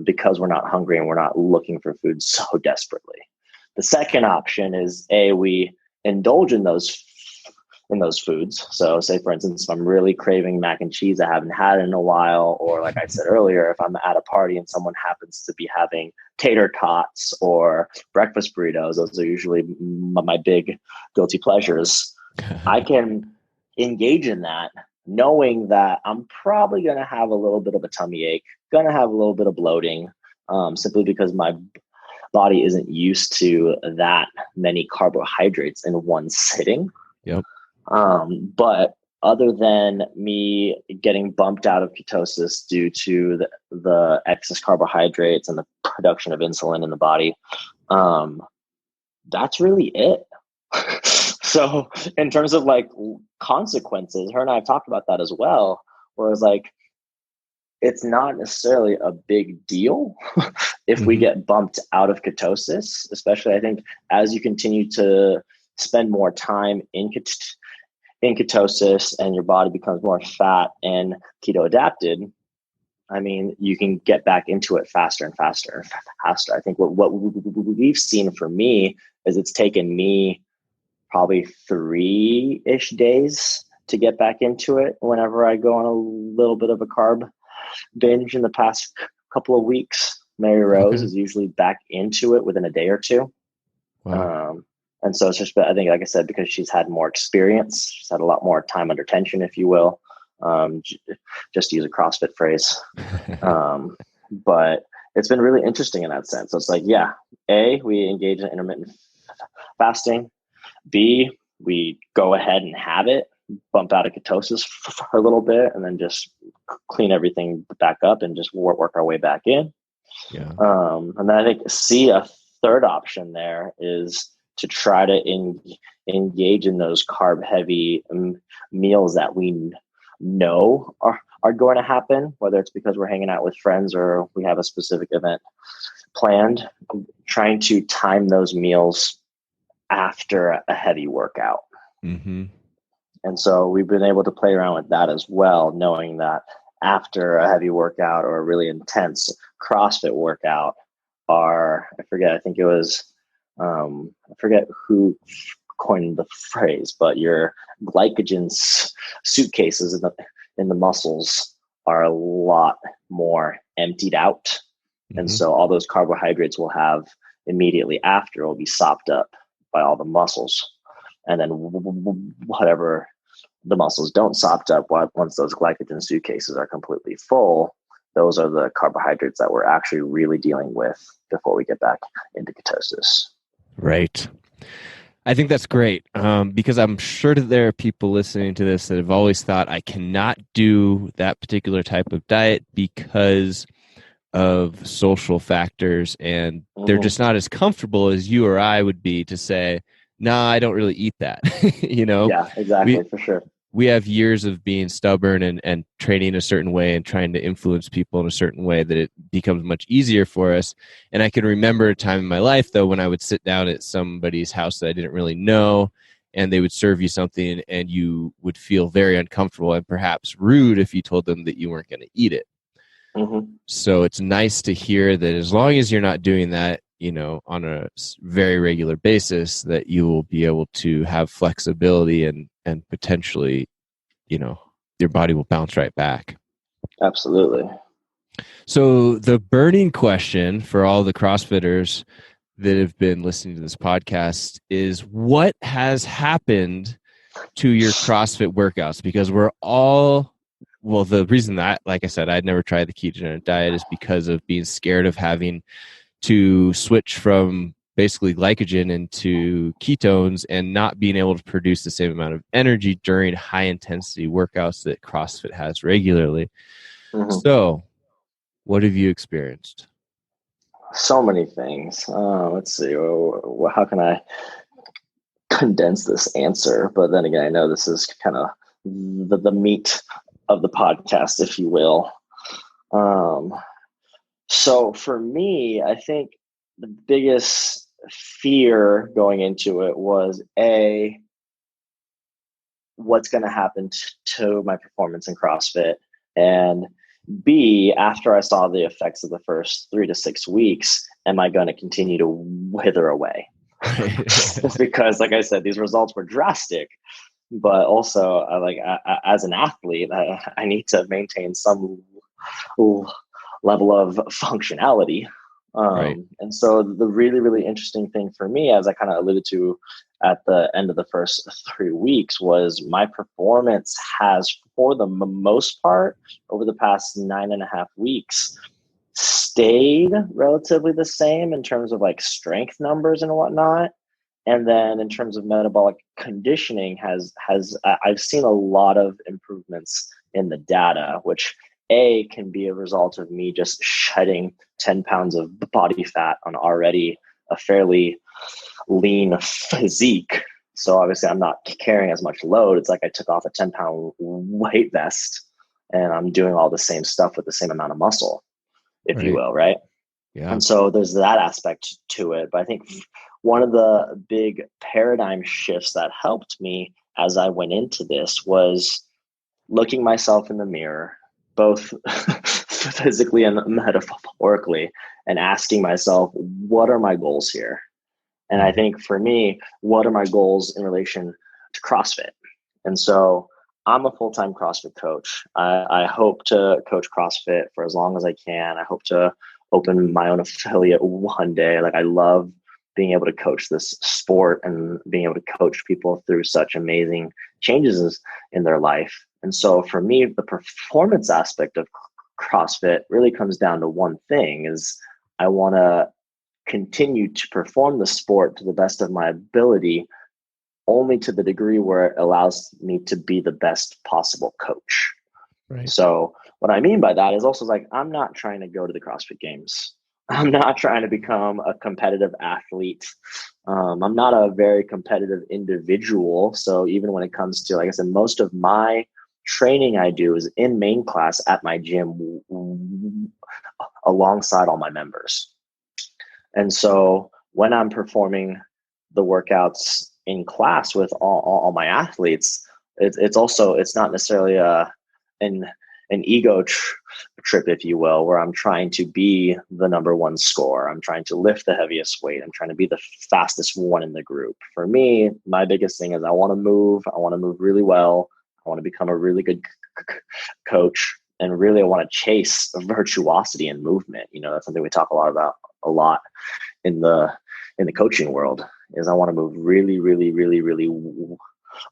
because we're not hungry and we're not looking for food so desperately. The second option is we indulge in those foods. So say, for instance, if I'm really craving mac and cheese, I haven't had it in a while, or like I said earlier, if I'm at a party and someone happens to be having tater tots or breakfast burritos, those are usually my big guilty pleasures. I can engage in that knowing that I'm probably going to have a little bit of a tummy ache, going to have a little bit of bloating, simply because my body isn't used to that many carbohydrates in one sitting. Yep. But other than me getting bumped out of ketosis due to the excess carbohydrates and the production of insulin in the body, that's really it. So in terms of like consequences, her and I have talked about that as well, whereas like, it's not necessarily a big deal if we get bumped out of ketosis, especially I think as you continue to spend more time in ketosis and your body becomes more fat and keto adapted. I mean, you can get back into it faster and faster and faster. I think what we've seen for me is it's taken me probably 3-ish days to get back into it whenever I go on a little bit of a carb binge in the past couple of weeks. Mary Rose is usually back into it within a day or two. Wow. And so it's just, I think, like I said, because she's had more experience, she's had a lot more time under tension, if you will, just to use a CrossFit phrase. But it's been really interesting in that sense. So it's like, yeah, A, we engage in intermittent fasting. B, we go ahead and have it, bump out of ketosis for a little bit, and then just clean everything back up and just work our way back in. Yeah. And then I think C, a third option there is to try to engage in those carb heavy meals that we know are going to happen, whether it's because we're hanging out with friends or we have a specific event planned, trying to time those meals after a heavy workout. And so we've been able to play around with that as well, knowing that after a heavy workout or a really intense CrossFit workout, I forget who coined the phrase, but your glycogen suitcases in the muscles are a lot more emptied out. And so all those carbohydrates we'll have immediately after will be sopped up by all the muscles. And then whatever the muscles don't sopped up, once those glycogen suitcases are completely full, those are the carbohydrates that we're actually really dealing with before we get back into ketosis. Right. I think that's great, because I'm sure that there are people listening to this that have always thought, I cannot do that particular type of diet because of social factors, and they're just not as comfortable as you or I would be to say, nah, I don't really eat that. Yeah, exactly, for sure. We have years of being stubborn and training a certain way and trying to influence people in a certain way that it becomes much easier for us. And I can remember a time in my life, though, when I would sit down at somebody's house that I didn't really know, and they would serve you something and you would feel very uncomfortable and perhaps rude if you told them that you weren't going to eat it. Mm-hmm. So it's nice to hear that as long as you're not doing that, on a very regular basis, that you will be able to have flexibility and potentially, your body will bounce right back. Absolutely. So the burning question for all the CrossFitters that have been listening to this podcast is, what has happened to your CrossFit workouts? Because the reason that, like I said, I'd never tried the ketogenic diet is because of being scared of having to switch from basically glycogen into ketones and not being able to produce the same amount of energy during high intensity workouts that CrossFit has regularly. Mm-hmm. So what have you experienced? So many things. Let's see. How can I condense this answer? But then again, I know this is kind of the meat of the podcast, if you will. So for me, I think the biggest fear going into it was what's going to happen to my performance in CrossFit, and B, after I saw the effects of the first 3 to 6 weeks, am I going to continue to wither away? Because, like I said, these results were drastic, but also, as an athlete, I need to maintain some level of functionality. Right. And so the really, really interesting thing for me, as I kind of alluded to at the end of the first 3 weeks, was my performance has, for the most part, over the past 9.5 weeks, stayed relatively the same in terms of like strength numbers and whatnot. And then in terms of metabolic conditioning, I've seen a lot of improvements in the data, which can be a result of me just shedding 10 pounds of body fat on already a fairly lean physique. So obviously I'm not carrying as much load. It's like I took off a 10-pound weight vest and I'm doing all the same stuff with the same amount of muscle, if you will, right? Yeah. And so there's that aspect to it. But I think one of the big paradigm shifts that helped me as I went into this was looking myself in the mirror, both physically and metaphorically, and asking myself, what are my goals here? And I think for me, what are my goals in relation to CrossFit? And so I'm a full-time CrossFit coach. I hope to coach CrossFit for as long as I can. I hope to open my own affiliate one day. Like, I love being able to coach this sport and being able to coach people through such amazing changes in their life. And so for me, the performance aspect of CrossFit really comes down to one thing: is I want to continue to perform the sport to the best of my ability, only to the degree where it allows me to be the best possible coach. Right. So what I mean by that is also like, I'm not trying to go to the CrossFit Games. I'm not trying to become a competitive athlete. I'm not a very competitive individual. So even when it comes to, like I said, most of my training I do is in main class at my gym alongside all my members. And so when I'm performing the workouts in class with all my athletes, it's not necessarily an ego trip, if you will, where I'm trying to be the number one scorer. I'm trying to lift the heaviest weight. I'm trying to be the fastest one in the group. For me, my biggest thing is I want to move really well. I want to become a really good coach. And really, I want to chase virtuosity and movement. That's something we talk a lot in the coaching world, is I want to move really, really, really, really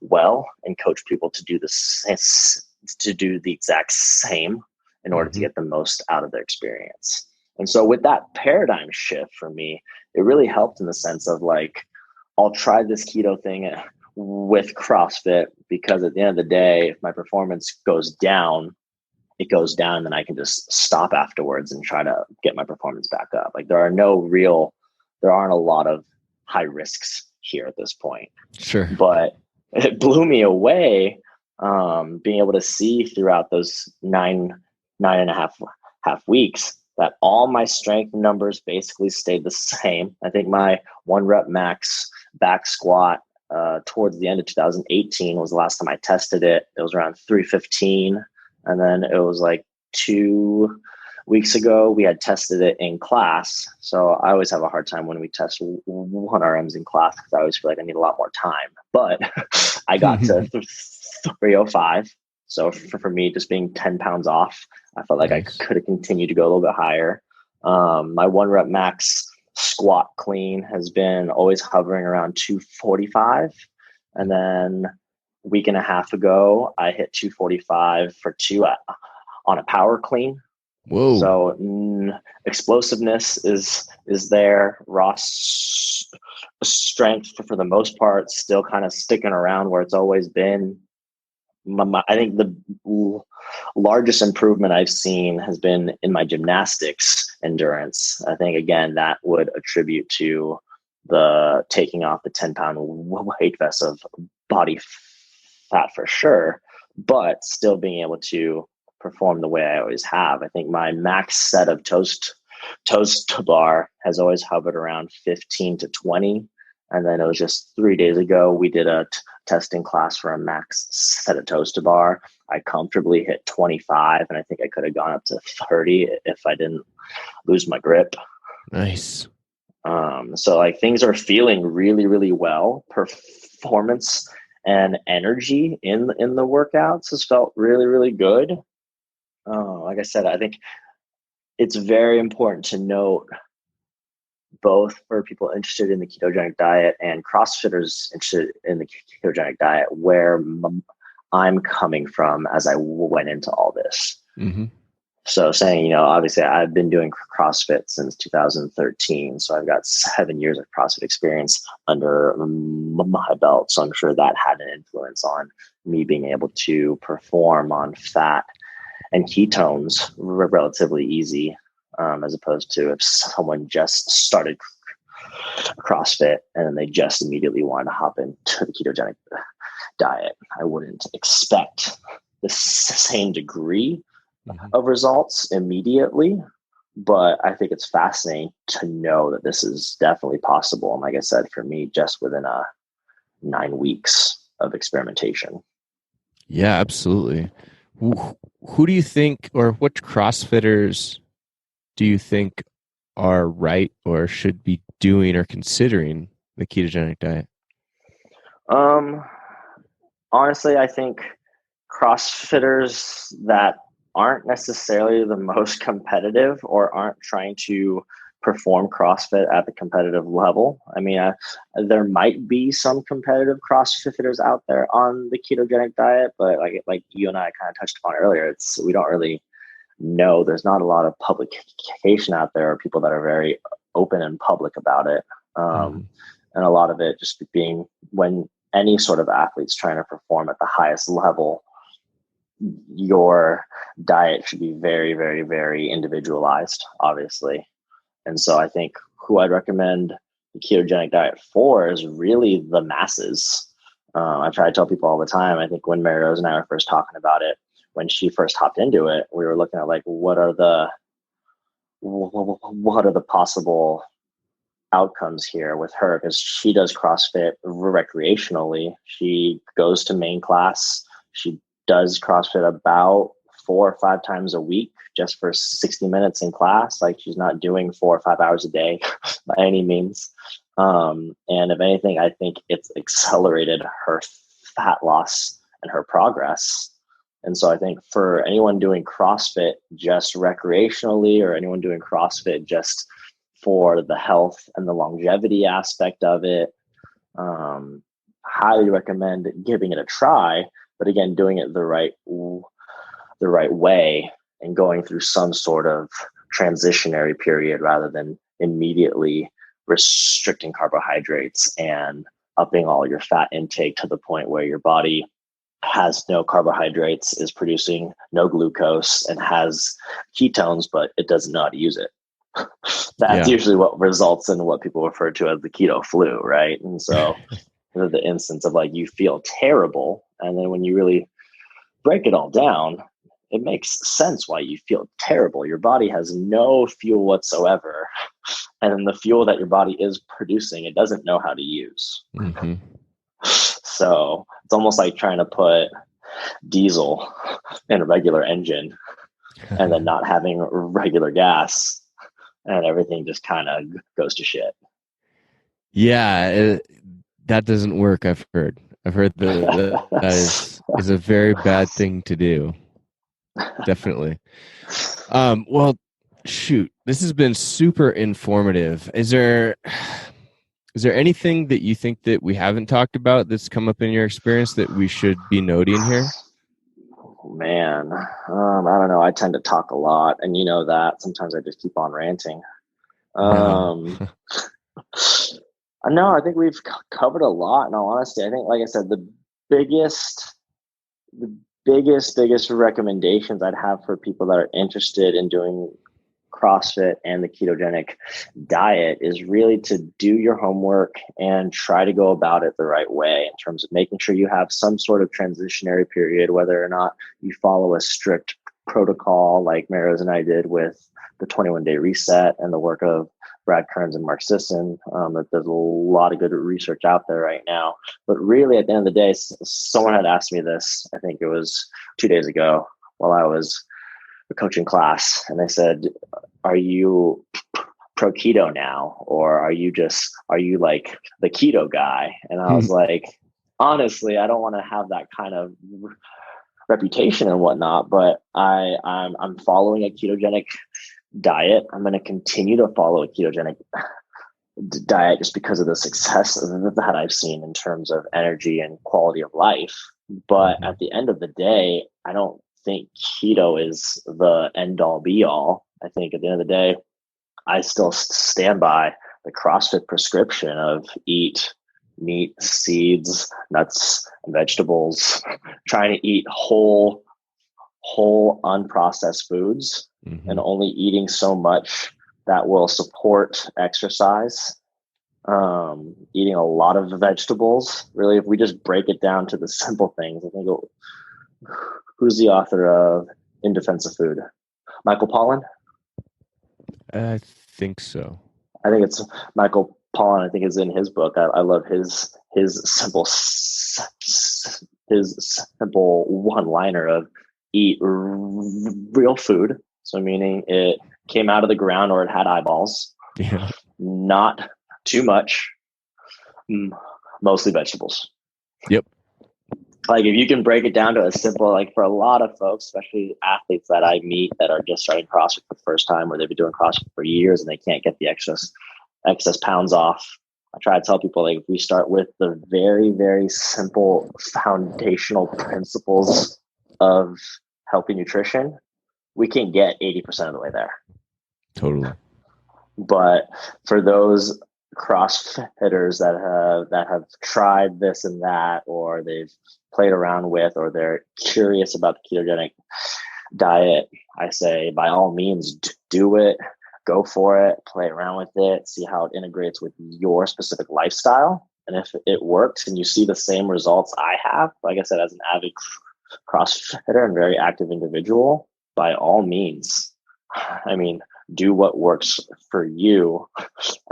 well and coach people to do the exact same in order to get the most out of their experience. And so with that paradigm shift for me, it really helped in the sense of like, I'll try this keto thing with CrossFit, because at the end of the day, if my performance goes down, it goes down, and then I can just stop afterwards and try to get my performance back up. Like, there aren't a lot of high risks here at this point. Sure. But it blew me away, being able to see throughout those nine and a half weeks that all my strength numbers basically stayed the same. I think my 1 rep max back squat towards the end of 2018 was the last time I tested it. It was around 315. And then it was like 2 weeks ago, we had tested it in class. So I always have a hard time when we test 1RMs in class because I always feel like I need a lot more time. But I got to 305. So for me, just being 10 pounds off, I felt like nice. I could have continued to go a little bit higher. My 1 rep max squat clean has been always hovering around 245. And then a week and a half ago, I hit 245 for 2 on a power clean. Whoa. So explosiveness is there. Raw strength for the most part, still kind of sticking around where it's always been. I think the largest improvement I've seen has been in my gymnastics endurance. I think, again, that would attribute to the taking off the 10-pound weight vest of body fat for sure, but still being able to perform the way I always have. I think my max set of toes to bar has always hovered around 15 to 20. And then it was just 3 days ago, we did a testing class for a max set of toes to bar. I comfortably hit 25, and I think I could have gone up to 30 if I didn't lose my grip. Nice. So like things are feeling really, really well. Performance and energy in the workouts has felt really, really good. Like I said, I think it's very important to note, both for people interested in the ketogenic diet and CrossFitters interested in the ketogenic diet, where I'm coming from as I went into all this. Mm-hmm. So saying, obviously I've been doing CrossFit since 2013. So I've got 7 years of CrossFit experience under my belt. So I'm sure that had an influence on me being able to perform on fat and ketones relatively easy. As opposed to if someone just started CrossFit and then they just immediately wanted to hop into the ketogenic diet. I wouldn't expect the same degree of results immediately, but I think it's fascinating to know that this is definitely possible. And like I said, for me, just within 9 weeks of experimentation. Yeah, absolutely. Who do you think, or what CrossFitters do you think are right or should be doing or considering the ketogenic diet? Honestly, I think CrossFitters that aren't necessarily the most competitive or aren't trying to perform CrossFit at the competitive level. I mean, there might be some competitive CrossFitters out there on the ketogenic diet, but like you and I kind of touched upon earlier, we don't really know. There's not a lot of publication out there or people that are very open and public about it. And a lot of it just being, when any sort of athlete's trying to perform at the highest level, your diet should be very, very, very individualized, obviously. And so I think who I'd recommend the ketogenic diet for is really the masses. I try to tell people all the time. I think when Mary Rose and I were first talking about it, when she first hopped into it, we were looking at like, what are the possible outcomes here with her? Because she does CrossFit recreationally. She goes to main class. She does CrossFit about 4 or 5 times a week, just for 60 minutes in class. Like, she's not doing 4 or 5 hours a day by any means. And if anything, I think it's accelerated her fat loss and her progress. And so I think for anyone doing CrossFit just recreationally, or anyone doing CrossFit just for the health and the longevity aspect of it, highly recommend giving it a try. But again, doing it the right way and going through some sort of transitionary period rather than immediately restricting carbohydrates and upping all your fat intake to the point where your body has no carbohydrates, is producing no glucose, and has ketones, but it doesn't know how to use it. That's usually what results in what people refer to as the keto flu, right? And so the instance of like, you feel terrible, and then when you really break it all down, it makes sense why you feel terrible. Your body has no fuel whatsoever, and then the fuel that your body is producing, it doesn't know how to use. Mm-hmm. So it's almost like trying to put diesel in a regular engine and then not having regular gas, and everything just kind of goes to shit. Yeah, that doesn't work. I've heard. That is a very bad thing to do. Definitely. Well, shoot, this has been super informative. Is there anything that you think that we haven't talked about that's come up in your experience that we should be noting here? Man, I don't know. I tend to talk a lot, and you know that. Sometimes I just keep on ranting. No. No, I think we've covered a lot. In all honesty, I think, like I said, biggest, the biggest recommendations I'd have for people that are interested in doing CrossFit and the ketogenic diet is really to do your homework and try to go about it the right way in terms of making sure you have some sort of transitionary period, whether or not you follow a strict protocol like Maros and I did with the 21-day reset and the work of Brad Kearns and Mark Sisson. There's a lot of good research out there right now. But really, at the end of the day, someone had asked me this, I think it was 2 days ago while I was coaching class, and they said, are you pro keto now, or are you like the keto guy? And I was like, honestly, I don't want to have that kind of reputation and whatnot, but I'm following a ketogenic diet. I'm going to continue to follow a ketogenic diet just because of the success that I've seen in terms of energy and quality of life. But at the end of the day, I don't think keto is the end all be all. I think at the end of the day, I still stand by the CrossFit prescription of eat meat, seeds, nuts, and vegetables, trying to eat whole unprocessed foods, and only eating so much that will support exercise. Eating a lot of vegetables. Really, if we just break it down to the simple things, I think who's the author of In Defense of Food? Michael Pollan? I think so. I think it's Michael Pollan. I think it's in his book. I love his simple one-liner of eat real food. So meaning it came out of the ground or it had eyeballs. Yeah. Not too much. Mostly vegetables. Yep. Like if you can break it down to a simple, like for a lot of folks, especially athletes that I meet that are just starting CrossFit for the first time, or they've been doing CrossFit for years and they can't get the excess pounds off. I try to tell people, like, if we start with the very, very simple foundational principles of healthy nutrition, we can get 80% of the way there. Totally. But for those CrossFitters that have tried this and that, or they've played around with, or they're curious about the ketogenic diet, I say by all means do it, go for it, play around with it, see how it integrates with your specific lifestyle. And if it works and you see the same results I have, like I said, as an avid CrossFitter and very active individual, by all means, I mean, do what works for you.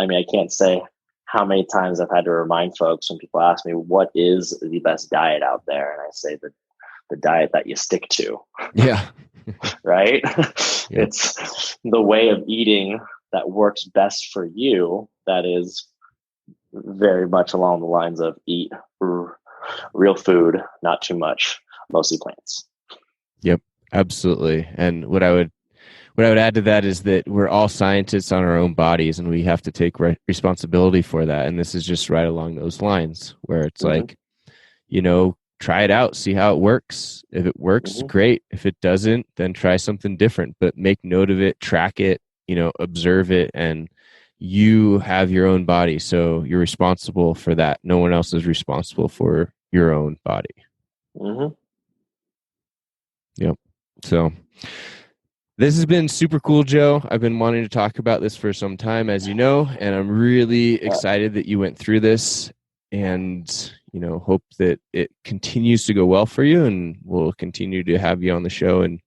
I mean, I can't say how many times I've had to remind folks when people ask me, what is the best diet out there? And I say the diet that you stick to. Yeah. Right? Yep. It's the way of eating that works best for you. That is very much along the lines of eat real food, not too much, mostly plants. Yep, absolutely. And what I would add to that is that we're all scientists on our own bodies, and we have to take responsibility for that. And this is just right along those lines, where it's like, try it out, see how it works. If it works, great. If it doesn't, then try something different. But make note of it, track it, observe it, and you have your own body, so you're responsible for that. No one else is responsible for your own body. Yep. So this has been super cool, Joe. I've been wanting to talk about this for some time, as you know, and I'm really excited that you went through this, and hope that it continues to go well for you, and we'll continue to have you on the show and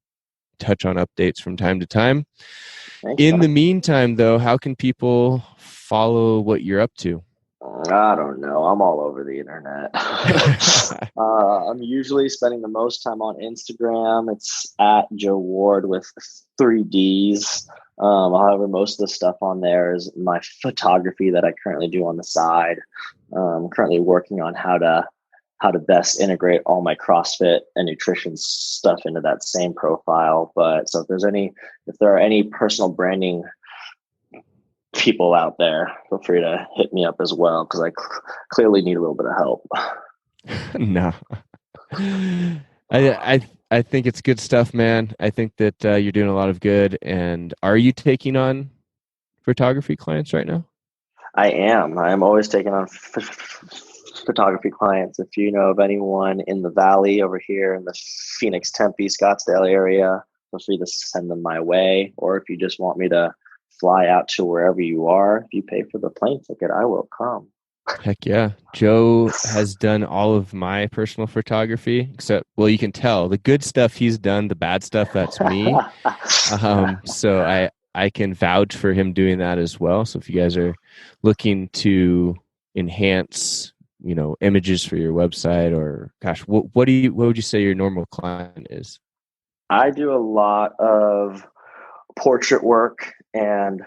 touch on updates from time to time. Thanks, in the meantime, though, how can people follow what you're up to? I don't know. I'm all over the internet. I'm usually spending the most time on Instagram. It's at Joe Ward with 3 Ds. However, most of the stuff on there is my photography that I currently do on the side. I'm currently working on how to best integrate all my CrossFit and nutrition stuff into that same profile. But so if there are any personal branding people out there, feel free to hit me up as well, because I clearly need a little bit of help. No, I think it's good stuff, man. I think that you're doing a lot of good. And are you taking on photography clients right now? I am. I'm always taking on photography clients. If you know of anyone in the Valley over here in the Phoenix, Tempe, Scottsdale area, feel free to send them my way. Or if you just want me to fly out to wherever you are, if you pay for the plane ticket, I will come. Heck yeah. Joe has done all of my personal photography, except, well, you can tell the good stuff he's done, the bad stuff, that's me. So I can vouch for him doing that as well. So if you guys are looking to enhance, images for your website, or gosh, what would you say your normal client is? I do a lot of portrait work and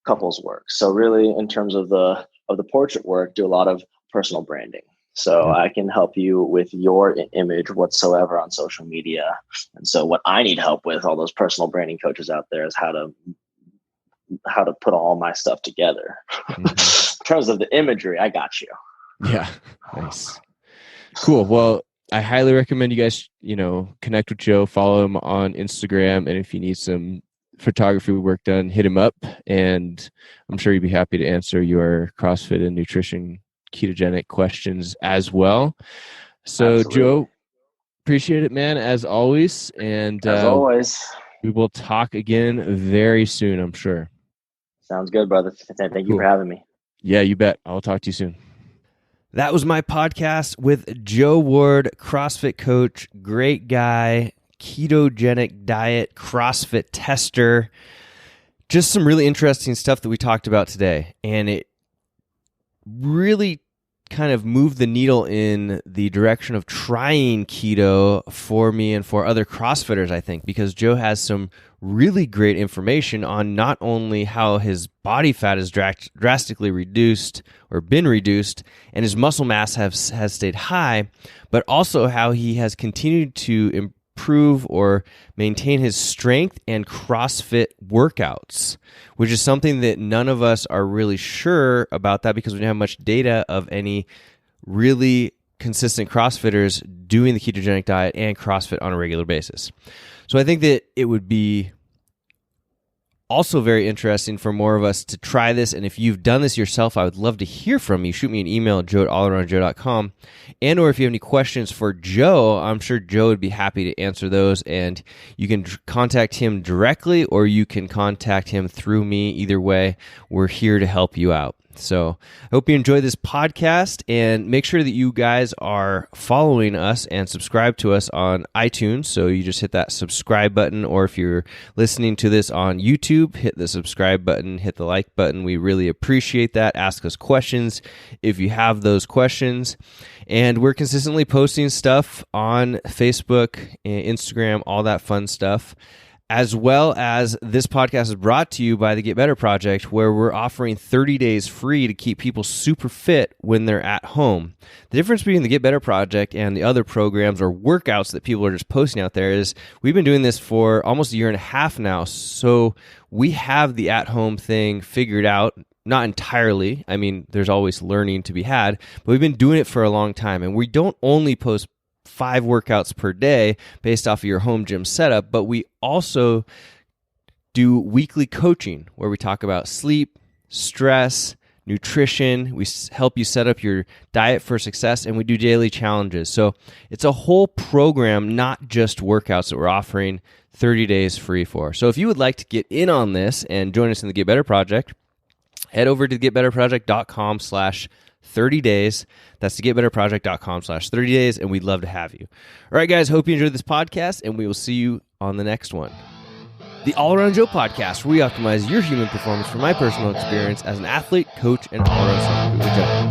couples work. So really, in terms of the portrait work, do a lot of personal branding. So I can help you with your image whatsoever on social media. And so what I need help with, all those personal branding coaches out there, is how to put all my stuff together. Mm-hmm. In terms of the imagery, I got you. Yeah. Nice. Cool. Well, I highly recommend you guys, connect with Joe, follow him on Instagram. And if you need some photography work done, hit him up, and I'm sure he'd be happy to answer your CrossFit and nutrition ketogenic questions as well. So absolutely. Joe, appreciate it, man, as always. And as always, we will talk again very soon, I'm sure. Sounds good, brother. Thank you for having me. Yeah, you bet. I'll talk to you soon. That was my podcast with Joe Ward, CrossFit coach, great guy, ketogenic diet, CrossFit tester. Just some really interesting stuff that we talked about today. And it really kind of moved the needle in the direction of trying keto for me and for other CrossFitters, I think, because Joe has some really great information on not only how his body fat is drastically reduced or been reduced and his muscle mass has stayed high, but also how he has continued to improve or maintain his strength and CrossFit workouts, which is something that none of us are really sure about that because we don't have much data of any really consistent CrossFitters doing the ketogenic diet and CrossFit on a regular basis. So I think that it would be also very interesting for more of us to try this. And if you've done this yourself, I would love to hear from you. Shoot me an email at joe@allaroundjoe.com. And or if you have any questions for Joe, I'm sure Joe would be happy to answer those. And you can contact him directly or you can contact him through me. Either way, we're here to help you out. So I hope you enjoy this podcast, and make sure that you guys are following us and subscribe to us on iTunes. So you just hit that subscribe button, or if you're listening to this on YouTube, hit the subscribe button, hit the like button. We really appreciate that. Ask us questions if you have those questions. And we're consistently posting stuff on Facebook, Instagram, all that fun stuff. As well as this podcast is brought to you by the Get Better Project, where we're offering 30 days free to keep people super fit when they're at home. The difference between the Get Better Project and the other programs or workouts that people are just posting out there is we've been doing this for almost a year and a half now, so we have the at-home thing figured out. Not entirely. I mean, there's always learning to be had, but we've been doing it for a long time, and we don't only post 5 workouts per day based off of your home gym setup, but we also do weekly coaching where we talk about sleep, stress, nutrition. We help you set up your diet for success, and we do daily challenges. So it's a whole program, not just workouts, that we're offering 30 days free for. So if you would like to get in on this and join us in the Get Better Project, head over to getbetterproject.com/30 days. That's the getbetterproject.com/30 days, and we'd love to have you. All right, guys, hope you enjoyed this podcast, and we will see you on the next one. The All Around Joe podcast, where we optimize your human performance from my personal experience as an athlete, coach, and all-around self-improvement Joe.